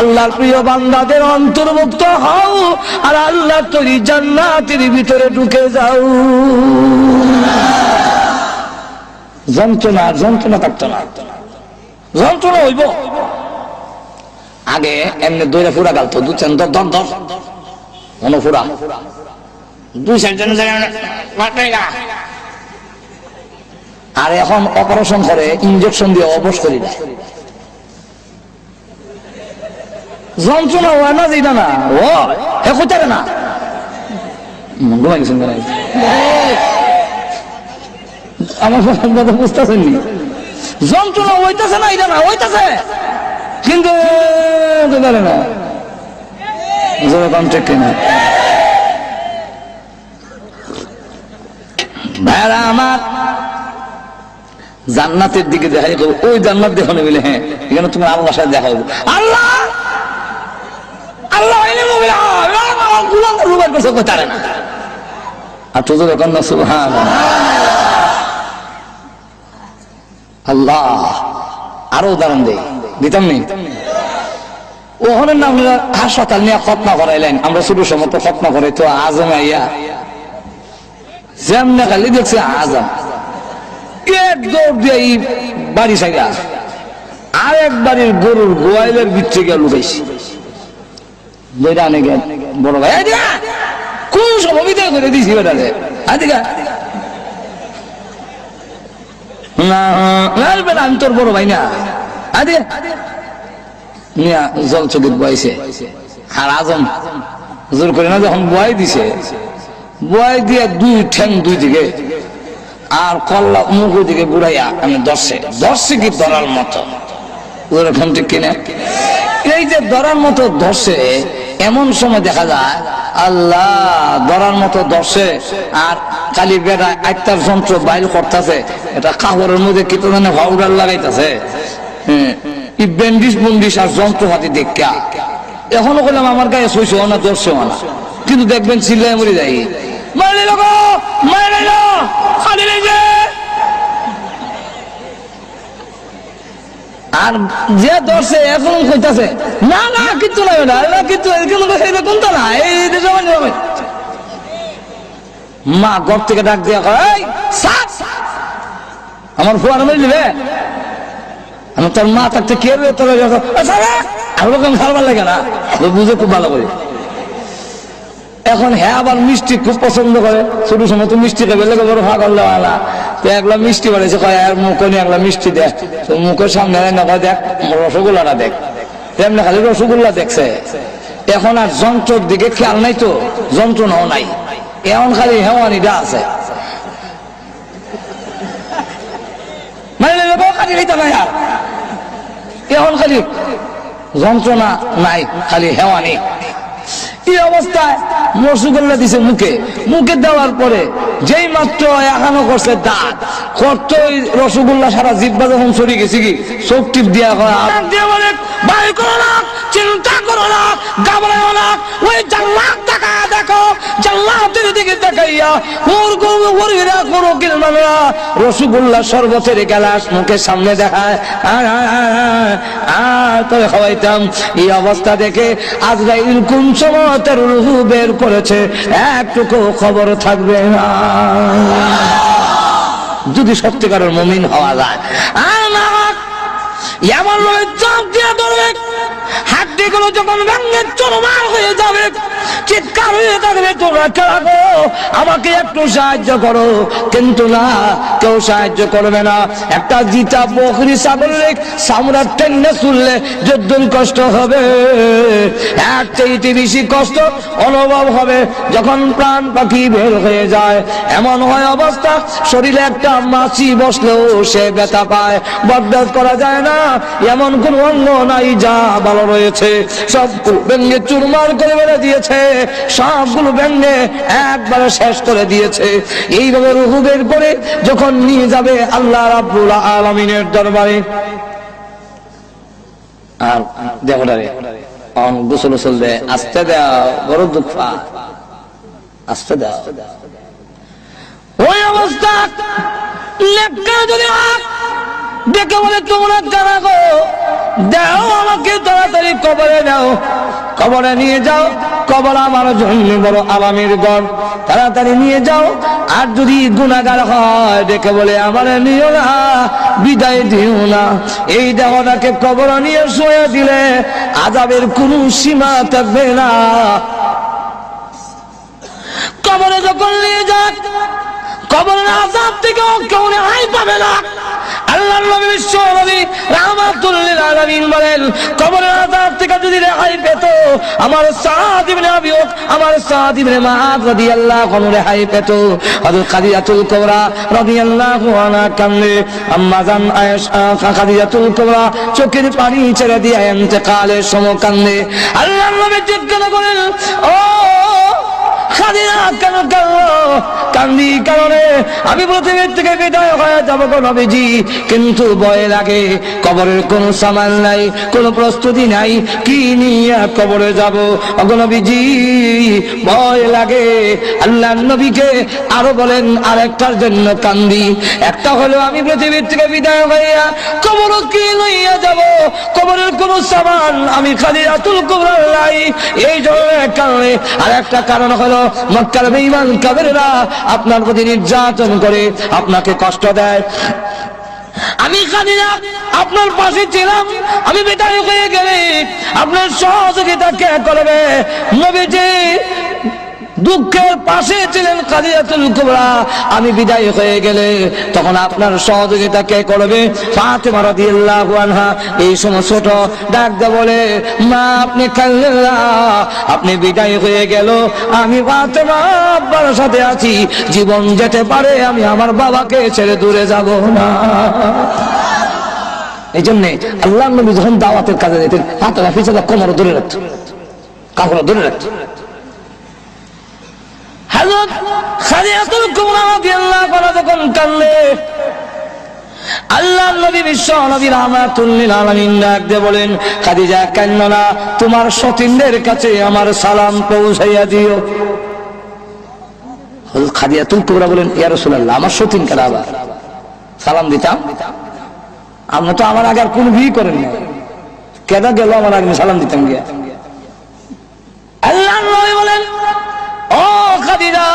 আল্লাহর প্রিয় বান্দাদের অন্তর্ভুক্ত হও আর আল্লাহর তৈরি জান্নাতের ভিতরে ঢুকে যাও। যন্ত্রণা যন্ত্রণা থাকতো না, যন্ত্রণা হইব। আগে এমনি দইরা ফুরা গালতো, দু চার দর দর মনে ফুরা দুই চারজন, আর এখন অপারেশন করে ইনজেকশন দিয়ে অবশ করি না। যন্ত্রণা হয় না যেটা না ও হে কোথায় না ঘুমাই গেছেন আমার কথা বুঝতেছেন নি? যন্ত্রণা হইতেছে না এটা না হইতেছে, কিন্তু না ঠিক কিনা ভাইরা আমার, জান্নাতের দিকে দেখাই ওই জান্নাত দেখানো মিলে। হ্যাঁ এখানে তুমি আল্লাহর সাথে দেখা হবো। আল্লাহ আল্লাহ আর তো এখন না সুবহানাল্লাহ। আল্লাহ আরো উদাহরণ দেই, দিতাম নি ওখানে না আমরা হাসপাতাল নিয়ে খতনা করাইলেন, আমরা ছোট সময় তো খতনা করাই তো আজম আইয়া যেমন খালি দেখছি আজম এক দৌড় দিয়ে বাড়ি সাইডা আর এক বাড়ির গরুর গোয়াইলের ভিতরে গিয়ে লুকাইছি। বইটা অনেক বড় ভাই কোন সময় বিদায় করে দিয়েছি বেটারে বেটা আমি তোর বড় ভাই না জল চোখে বয়াইছে। আর আজম জোর করে না যখন বয়াই দিছে, বয়াই দিয়ে দুই ঠ্যাং দুই দিকে আর কল্লা মুখ দিকে বুড়াইয়া আমি ধরছে কি ধরার মতো ওরকম ঠিক কিনা। এই যে ধরার মতো ধরছে, এমন সময় দেখা যায় আল্লাহ ধরার মতো ধরছে আর খালি বেড়া আত্মার যন্ত্র বাইল করতেছে, এটা কাপড়ের মধ্যে কি তো জানে পাউডার লাগাইতেছে, ব্যান্ডিস বন্ডিস আর যন্ত্রপাতি দেখা। এখনো বললাম আমার গায়ে সইছে না ধরছে না, কিন্তু দেখবেন চিল্লায় মরে যাই আর যে ধরছে এখন কইতাছে না না কিচ্ছু নাই না কিন্তু কোনটা না এই মা ঘর থেকে ডাক দিয়া কয় আমার ফুয়ার মেরে দিবে। আমি তোর মা থাকতে কে তোর খাবার লাগে না, বুঝে খুব ভালো করে। এখন হ্যাঁ আবার মিষ্টি খুব পছন্দ করে, ছোট সময় তো মিষ্টি খাবে লেগে বড় ভাগ করলে আলা তো একলা মিষ্টি বাড়িয়েছে কয় আর মুখ নিয়ে একলা মিষ্টি দেখ, তো মুখের সামনে না কয় দেখ রসগোল্লাটা দেখ, তেমনি খালি রসগোল্লা দেখছে। এখন আর যন্ত্রের দিকে খেয়াল নাই, তো যন্ত্রণাও নাই, এখন খালি হেওয়ানিটা আছে। এখন খালি যন্ত্রণা নাই, খালি হেওয়ানি। এই অবস্থায় রসগোল্লা দিছে মুখে, মুখে দেওয়ার পরে যেই মাত্র এখানো করছে দাঁত করতো রসগোল্লা সারা জিব্বা যখন সরে গেছে কি চোখ টিপ দিয়া চিন্তা করো না, ঘাবড়াও না, ওই জান্নাত দেখা দেখো, জান্নাতের দিকে দেখাইয়া রসগোল্লা শরবতের গ্লাস মুখের সামনে দেখায় তবে খাওয়াইতাম। এই অবস্থা দেখে আজরাইল কোন সময় তার রূহ বের করেছে একটুকু খবর থাকবে না, যদি সত্যিকারের মুমিন হওয়া যায়। আর না এমন চাপ দিয়ে ধরবে, হাড্ডিগুলো যখন ভেঙে চুরমার হয়ে যাবে, চিৎকার হয়ে থাকবে তোমরা খেলা করো, আমাকে একটু সাহায্য করো। কিন্তু না, কেউ সাহায্য করবে না। একটা জিতা বকরি ছাগলের চামড়া টেনে চুললে যদ্দুর কষ্ট হবে, এক চাইতে বেশি কষ্ট অনুভব হবে যখন প্রাণ পাখি বের হয়ে যায়। এমন হয় অবস্থা, শরীরে একটা মাছি বসলেও সে ব্যথা পায়, বরদাস্ত করা যায় না। এমন কোন অঙ্গ নাই যা ভালো রয়েছে, সবগুলো ভেঙে চুরমার করে বেড়ে দিয়েছে, সবগুলো ভেঙে একবারে শেষ করে দিয়েছে। এইভাবে রূহ বের করে যখন নিয়ে যাবে আল্লাহ রাব্বুল আলামিনের দরবারে, আর দেখো রে গোসল গোসল দে, আস্তে দাও, বড় দুঃখ আস্তে দাও। ও ওই অবস্থা নেককার যদি দেখে বলে তোমরা কারা গো, দাও আমাকে তাড়াতাড়ি কবরে দাও, কবরে নিয়ে যাও, কবর আমার জন্য বড় আরামের ঘর, তাড়াতাড়ি নিয়ে যাও। আর যদি গুনাহগার হয় দেখে বলে আমার নিও না, বিদায় দিও না, এই দেহটাকে কবর নিয়ে শুয়ে দিলে আযাবের কোনো সীমা থাকবে না। কবরে যখন নিয়ে যাক, কবরের আযাব থেকে কেউ রেহাই পাবে না। আল্লাহর নবী বিশ্ব নবী রাহমাতুল লিল আলামিন বলেন, কবরের আযাব থেকে যদি রেহাই পেত আমার সাদ ইবনে আবি ওয়াক, আমার সাদ ইবনে মুআয রাদিয়াল্লাহু আনহু রেহাই পেত। হযরত খাদিজাতুল কুবরা রাদিয়াল্লাহু আনহা কান্দে, আম্মা জান আয়েশা খাদিজাতুল কুবরা চোখের পানি ছেড়ে দিয়ে ইন্তেকালের সময় কান্দে। আল্লাহর নবী জিজ্ঞাসা করেন, ও খাদিজা কেন কাঁদো? কান্দি কারণে আমি পৃথিবীর থেকে বিদায় হয়ে যাবো গো নবীজি, কিন্তু ভয় লাগে, কবরের কোনো সামান নাই, কোনো প্রস্তুতি নাই, কি নিয়ে কবরে যাব গো নবীজি, ভয় লাগে। আল্লাহর নবীকে আরো বলেন আরেকটার জন্য কান্দি, একটা হলো আমি পৃথিবীর থেকে বিদায় হইয়া কবর কি লইয়া যাব, কবরের কোনো সামান আমি খাদিজাতুল কুবরা নাই, এই জন্য কারণে। আর একটা কারণ হলো মক্কার বেঈমান কাফেররা আপনার প্রতি নির্যাতন করে, আপনাকে কষ্ট দেয়। আমি খাদিজা আপনার পাশে ছিলাম, আমি বিদায় হয়ে গেলে আপনার সহযোগিতা কে করবে? নবীজি দুঃখের পাশে ছিলেন খাদিজাতুল কুবরা, আমি বিদায় হয়ে গেলে তখন আপনার সহযোগিতা কে করবে? ফাতেমা রাদিয়াল্লাহু আনহা এই সময় ছোট ডাক দিয়ে বলে, মা আপনি কাঁদলেন না, আপনি বিদায় হয়ে গেল, আমি ফাতেমা আব্বার সাথে আছি, জীবন যেতে পারে আমি আমার বাবাকে ছেড়ে দূরে যাব না। এই জন্য আল্লাহর নবী যখন দাওয়াতের কাজে যেতেন ফাতেমা পিছনে কোমর ধরে রাখত, কাপড় ধরে রাখত। হযরত খাদিজাতুল কুবরা রাদিয়াল্লাহু আনহা যখন কাঁদলে আল্লাহর নবী বিশ্ব নবী রাহমাতুল লিল আলামিন ডাক দিয়ে বলেন, খাদিজা কাঁদো না, তোমার সতীনদের কাছে আমার সালাম পৌঁছাইয়া দিও। হযরত খাদিজাতুল কুবরা বলেন, ইয়া রাসূলুল্লাহ আমার সতীন কারা আবার সালাম দিতাম? আপনি তো আমার আগে আর কোন বিয়ে করেন না, কেদা গেল আমার আগে সালাম দিতাম গিয়া? আল্লাহর নবী বলেন, ও খাদিজা,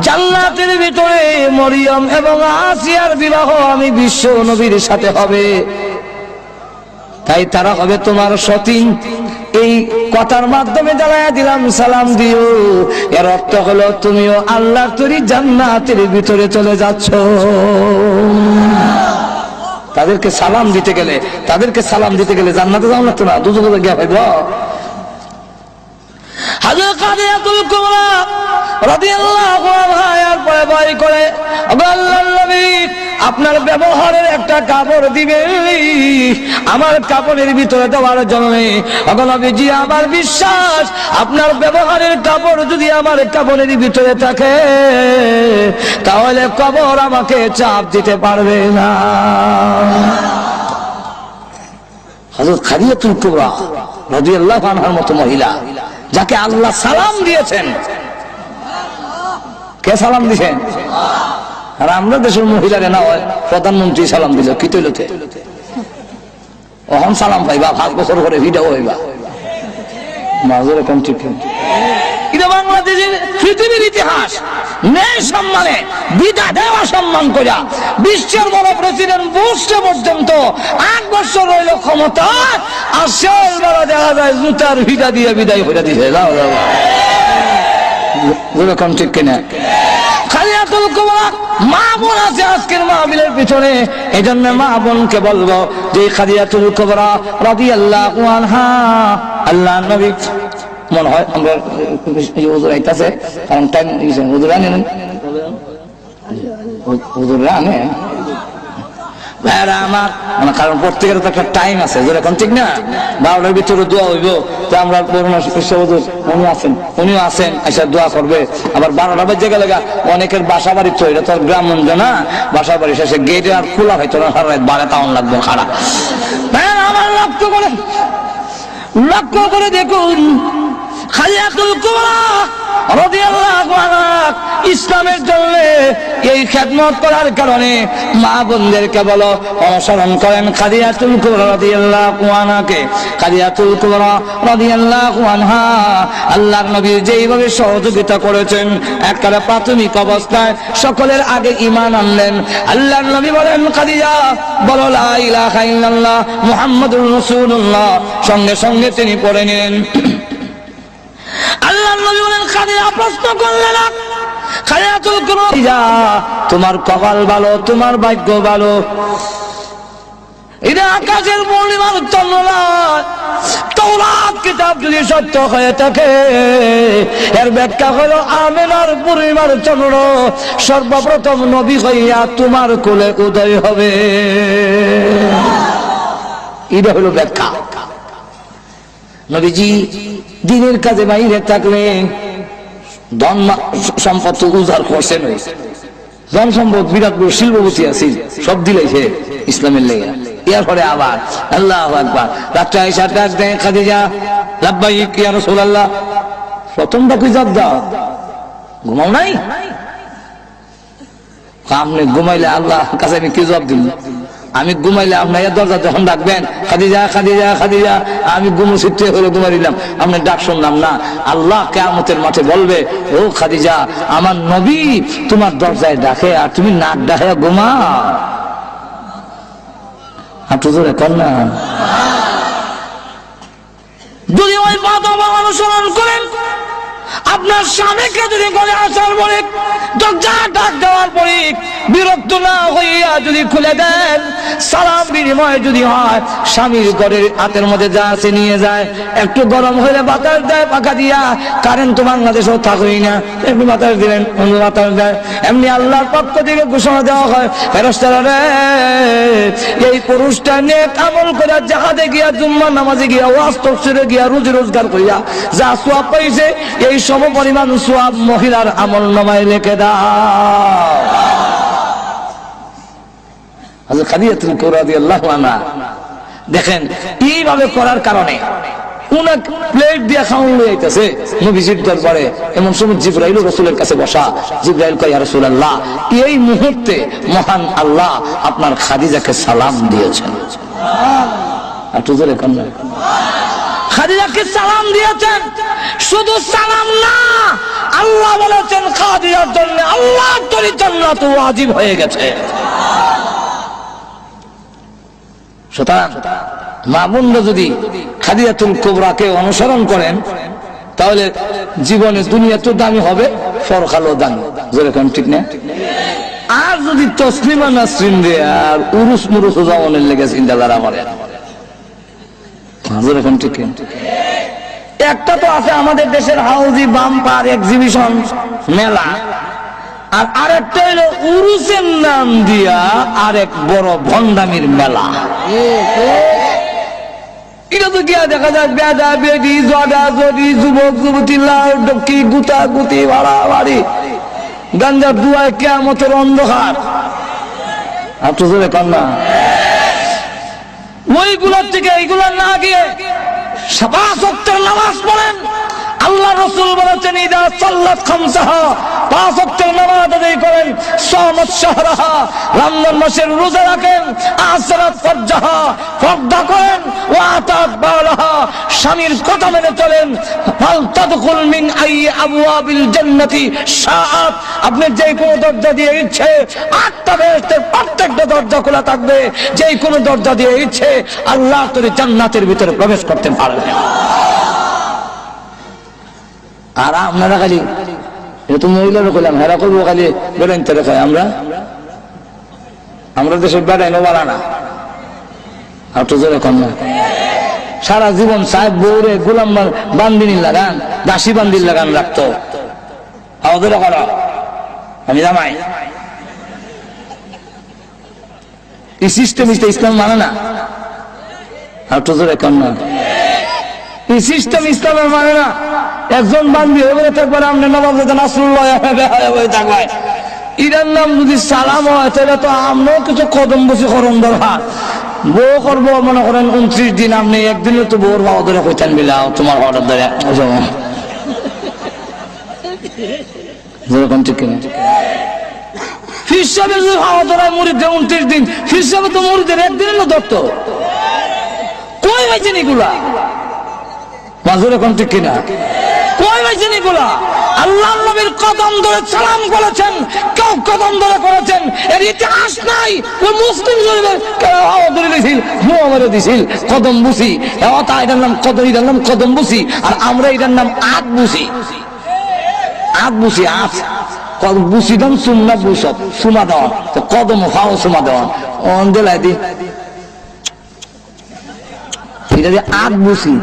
জান্নাতের ভিতরে মরিয়ম এবং আসিয়ার বিবাহ আমি বিশ্ব নবীর সাথে হবে, তাই তারা হবে তোমার সতীন। এই কথার মাধ্যমে জানাইয়া দিলাম সালাম দিও, এর অর্থ হলো তুমিও আল্লাহর তৈরি জান্নাতের ভিতরে চলে যাচ্ছ। তাদেরকে সালাম দিতে গেলে জান্নাতে যাও না, তো না দুজনে গিয়া ভাইব। হযরত খাদিজাতুল কুবরা রাদিয়াল্লাহু আনহা এরপরে ভয় করে, আল্লাহর নবী আপনার ব্যবহারের একটা কাপড় দিবেন আমার কাপড়ের ভিতরে দেওয়ার জন্য। নবীজি আমার বিশ্বাস আপনার ব্যবহারের কাপড় যদি আমার কাপড়ের ভিতরে থাকে তাহলে কবর আমাকে চাপ দিতে পারবে না। হযরত খাদিজাতুল কুবরা রাদিয়াল্লাহু আনহার মতো মহিলা যাকে আল্লাহ সালাম দিয়েছেন, কে সালাম দিয়েছেন? আর আমরা দেশের মহিলারে না হয় প্রধানমন্ত্রী সালাম দিল, কি তৈলতে অহন সালাম পাইবা 5 বছর পরে ভিডিও হইবা মাজুর এখন ঠিক। এটা বাংলাদেশের পৃথিবীর ইতিহাস, ন্যায় সম্মানে বিদা দেওয়া সম্মান করিয়া বিশ্বের বড় প্রেসিডেন্ট বুশ পর্যন্ত 8 বছর রইল ক্ষমতা, আর শেষ বেলা দেখা যায় জুতার ভিডা দিয়ে বিদায় করে দিছে। যাও যাও যেরকম ঠিক কিনা? খাদিজাতুল কুবরা মা বোন আছে আজকের মাহফিলের পিছনে, এই জন্য মা বোনকে বলবো যে খাদিজাতুল কুবরা রাদিয়াল্লাহু আনহা আল্লাহর নবী মনে হয় আমরা হুজুর আইতাছে, কারণ টাইম হুজুর আনেন, হুজুর আনে ভাইরা আমার, মানে কারণ প্রত্যেকের তো একটা টাইম আছে, যেরকম ঠিক না 12টার ভিতরে দোয়া হইব, তো আমরা উনিও আছেন এসে দোয়া করবে। আবার 12টা বাজে গেলে অনেকের বাসা বাড়ি তো এটা তো গ্রামগঞ্জ না, বাসা বাড়ি শেষে গেটে আর খোলা হয়তো না, সারা রাত 12 টাউন লাগবে খারাপ। ভাইরা আমার লক্ষ্য করে দেখুন খাদিজাতুল কুবরা রাদিয়াল্লাহু আনহা ইসলামের জন্য এই খেদমত করার কারণে মা বোনদেরকে বলো অনুসরণ করেন খাদিজাতুল কুবরা রাদিয়াল্লাহু আনহাকে। খাদিজাতুল কুবরা রাদিয়াল্লাহু আনহা আল্লাহর নবী যেইভাবে সহযোগিতা করেছেন, একেবারে প্রাথমিক অবস্থায় সকলের আগে ঈমান আনলেন। আল্লাহর নবী বলেন, খাদিজা বলো লা ইলাহা ইল্লাল্লাহ মুহাম্মাদুর রাসূলুল্লাহ। সঙ্গে সঙ্গে তিনি পড়ে নিলেন। আল্লাহর নবী বলেন, খাদিজা প্রশ্ন করলেন না, খাদিজাতুল কুবরা, তোমার কপাল ভালো, তোমার ভাগ্য ভালো। এটা আকাশের পূর্ণিমার চন্দ্র, তাওরাত কিতাব যদি সত্য হয়ে থাকে, এর ব্যাখ্যা হলো আমিনার পূর্ণিমার চন্দ্র সর্বপ্রথম নবী হইয়া তোমার কোলে উদয় হবে। এটা হলো ব্যাখ্যা। নবীজি দিনের কাজে বাইরে থাকলে ধন সম্পদ উজাড় করছেন, ধন সম্পদ বিরাট বড় শিল্পপতি আছে, সব দিলাইছে ইসলামের লেগে। এরপরে আবার আল্লাহু আকবার, রাত্রে আয়েশা ডাক দেয়, খাদিজা লাব্বাইক ইয়া রাসূলুল্লাহ। প্রথম ডাকি জবাব দাও, ঘুমাও নাই? আপনি ঘুমাইলে আল্লাহ কাছে আমি কি জবাব দিব? আমি ঘুমাইলে আপনার দরজা যখন ডাকবেন, খাদিজা খাদিজা খাদিজা, আমি ঘুমুছিতে হলে ঘুমাই দিলাম, আপনি ডাক শুনলাম না। আল্লাহ কিয়ামতের মাঠে বলবে, ও খাদিজা, আমার নবী তোমার দরজায় ডাকে আর তুমি নাক ডাকে ঘুমাও। আপনি তো রেখেন না। যদি ওই বাধা অনুসরণ করেন, আপনার স্বামীকে যদি বলে আসার পরে দরজা ডাক দেওয়ার পরে বিরক্ত না হইয়া যদি খুলে দেন, সালাম বিনিময় যদি হয়, স্বামীর ঘরের হাতের মধ্যে যা আছে নিয়ে যায়, একটু গরম হলে বাতাস দেয় পাখা দিয়া, কারেন্ট তো বাংলাদেশেও থাকই না, একটু বাতাস দিলেন, অন্য বাতাস দেয়। এমনি আল্লাহর পক্ষ থেকে ঘোষণা দেওয়া হয়, ফেরেশতারা রে, এই পুরুষটা নেক আমল করে জাহাদে গিয়া, জুম্মার নামাজে গিয়া, ওয়াজ তাফসীরে গিয়া, রুজি রোজগার করিয়া যা সওয়াব পাইছে, এই সম পরিমাণ সওয়াব মহিলার আমল নামায় লিখে দাও। হযরত খাদিজাতুল কুবরা রাদিয়াল্লাহু আনহা দেখেন এইভাবে করার কারণে উনাক প্লেট দিয়ে খাওয়ানো যাইতেছে নবীজির দরবারে। এমন সময় জিবরাইল রাসূলের কাছে বসা, জিবরাইল কয়, ইয়া রাসূলুল্লাহ, এই মুহূর্তে মহান আল্লাহ আপনার খাদিজাকে সালাম দিয়েছেন। আর তো জোরে কোন খাদিজাকে সালাম দিয়েছেন। শুধু সালাম না, আল্লাহ বলেছেন খাদিজার জন্য আল্লাহর তরি জান্নাত ওয়াজিব হয়ে গেছে। সুতরাং মা বোনরা যদি খাদিজাতুল কুবরাকে অনুসরণ করেন, তাহলে জীবনে দুনিয়া তো দামি হবে, পরকালও দামি। যেরকম ঠিক না? আর যদি তসলিমা নাসরিন দিয়ে আর উরুস মুরুস জামানের লেগে চিন্তা ধারা করে, যেরকম ঠিক একটা তো আছে আমাদের দেশের হাউজি বাম্পার এক্সিবিশন মেলা, আর আরেকটা হলো উরুসের নাম দিয়া আরেক বড় ভণ্ডামির মেলা। এটা তো গিয়া দেখা যায় বেদা বেদি, জডা জডি, যুবক যুবতী, লাল ডকি, গুতা গুতি, বাড়াবাড়ি, গাঞ্জার দুয়ায় কিয়ামতের অন্ধকার। আপনি জোরে কন না। ওইগুলোর থেকে এইগুলোর না গিয়ে 5 ওয়াক্তের নামাজ পড়েন। আল্লাহ রাসূল বলেছেন, ইদা সাল্লাত খামসাহা, 5 ওয়াক্তের নামাজ আদায় করেন, সামাত শাহরাহা, রমজান মাসের রোজা রাখেন, আসরাত ফারজাহা, পর্দা করেন, ওয়া আতাত বালাহা, স্বামীর কথা মেনে চলেন, ফাল তাদখুল মিন আই আবওয়াবিল জান্নাতি শাআত, আপনি যে কোনো দরজা দিয়ে ইচ্ছে 8টা বেহেশতের প্রত্যেকটা দরজা খোলা থাকবে, যে কোনো দরজা দিয়ে ইচ্ছে আল্লাহ তরি জান্নাতের ভিতরে প্রবেশ করতে পারবেন। আর আপনারা খালি এটা মহিলারা কইলাম, হেরা করবো খালি বেড়াইতে রেখায়। আমরা দেশে বেড়াইনো বাড়া না। আর তো জোরে কম না। সারা জীবন সাহেব বউরে গোলাম বান্দিনী লাগান, দাসী বান্দির লাগান রাখতো। আমাদের করা আমি জামাই এই সিস্টেম ইসলাম মানে না। আর তো জোরে কম না। এই সিস্টেম ইসলামের মানে না। একজন বান্দি হয়ে গেলে থাকবে, আপনি নবাব নাসরুল্লাহ থাকবে, ইরার নাম যদি সালাম হয়, তাহলে তো আমরাও কিছু কদম বসি করণ দরকার। বউ করবো মনে করেন 29 দিন, আপনি একদিনে তো বউর বাবা ধরে কইতেন বিলাও তোমার অর্ডার ধরে যেরকম ঠিক কিনা। ফির সাহেবের যদি হাওয়া ধরায় মুরিদদের 29 দিন, ফির সাহেব তো মুরিদের একদিনের না ধরতো। কই হয়েছেন এগুলা? মাজুর এখন ঠিক কিনা? কই হয়েছেন এগুলা? আল্লাহ নবীর কদম ধরে সালাম করেছেন, কেউ কদম ধরে করেছেন, এর ইতিহাস নাই। ওই মুসলিম শরীফের কেউ হাওয়া ধরে দিয়েছিল, মুয়া মেরে দিয়েছিল, কদম বুসি। এটার নাম কদম, এটার নাম কদম বুসি, আর আমরা এটার নাম আত বুসি। আত বুসি, আত বুসি দাম সুমনা বুসব, সুমা দেওয়া, কদম হাও সুমা দেওয়া অঞ্জলাই দি, এটা দিয়ে আত বুসি।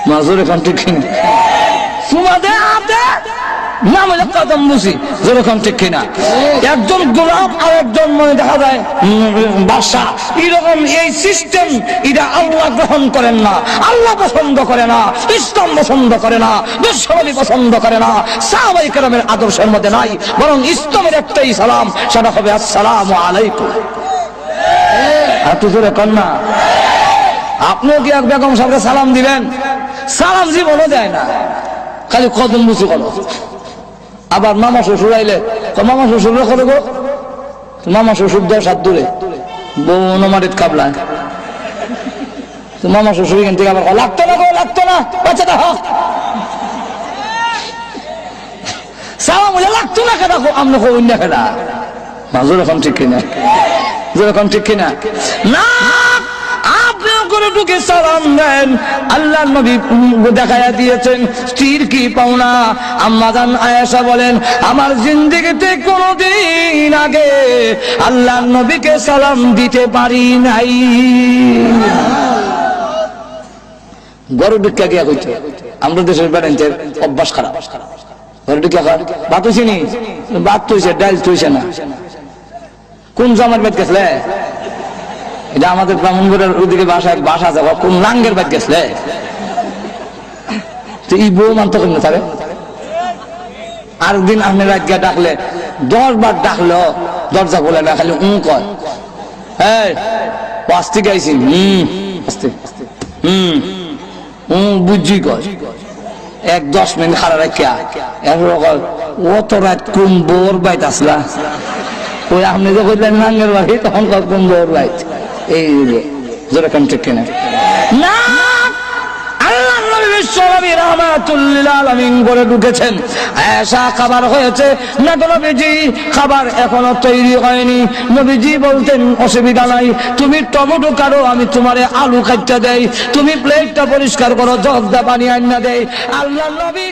মাজুর এখন ঠিক কিনা? সুমা দে আতে নাম হলো কদম বুসি, যেরকম ঠিক কিনা? একজন গোলাপ আর একজন মনে দেখা যায় বাদশা, এরকম এই সিস্টেম এটা আল্লাহ গ্রহণ করেন না, আল্লাহ পছন্দ করে না, ইসলাম পছন্দ করে না, বিশ্বনবী পছন্দ করে না, সাহাবায়ে কেরামের আদর্শের মধ্যে নাই। বরং ইসলামের একটাই সালাম, সেটা হবে আসসালামু আলাইকুম। আর তো জোরে কর না। আপনিও কি এক বেগম সাহেবকে সালাম দিবেন? সালাম জীবনও দেয় না, খালি কদম বুঝি করো। আবার মামা শ্বশুর আইলে মামা শ্বশুর করে গো, মামা শ্বশুর দেয় সাত দূরে বোন মারিত কাবলায়, মামা শ্বশুর এখান থেকে আবার লাগতো না গো, লাগতো না বাচ্চাটা হোক সালাম হলে লাগতো না কেনা, আমরা অন্য খেলা। মাজুর এখন ঠিক কিনা? যেরকম ঠিক কিনা? না, করে ঢুকে সালাম দেন। আল্লাহ নবী দেখাইয়া দিয়েছেন স্ত্রীর কি পাওনা। আম্মা জান আয়েশা বলেন, আমার জিন্দেগিতে কোনদিন আগে আল্লাহ নবীকে সালাম দিতে পারি নাই। গরু ভিক্ষা গিয়া কইছে, আমরা দেশের বেড়াইতে অভ্যাস খারাপ। গরু ভিক্ষা খাওয়া ভাত হইছে নি? ভাত হইছে, ডাল হইছে না। কোন জামার বেদ গেছলে? এটা আমাদের ব্রাহ্মণবাড়িয়ার ওদিকে বাসা আছে, কোন লাঙ্গের বাদ গেছলে? এই বউ মানতে করেন না তারে। আরেকদিন আপনি রাত গিয়া ডাকলে 10 বার ডাকলো, দরজা বলে না, খালি কয়, এই আস্তে গাইছি, আস্তে বুঝি কয়। 1-10 মিনিট খারাপ রাখিয়া অত রাত কোন বউর বাইত আসলা? ওই আপনি যে কইলেন লাঙ্গের বাড়ি, তখন কোন বউর বাইত? এই যেরকম ঠিক কিনা? না, আল্লাহ নবী বিশ্বনবী রাহমাতুল লিল আলামিন করে ঢুকেছেন। আয়েশা খাবার হয়েছে না গো নবীজি? খাবার এখনো তৈরি হয়নি। নবীজি বলতেন, অসুবিধা নাই, তুমি টমেটো কাটো, আমি তোমারে আলু কাটতে দেই, তুমি প্লেটটা পরিষ্কার করো, জগদা পানি আইনা দেই। আল্লাহ নবী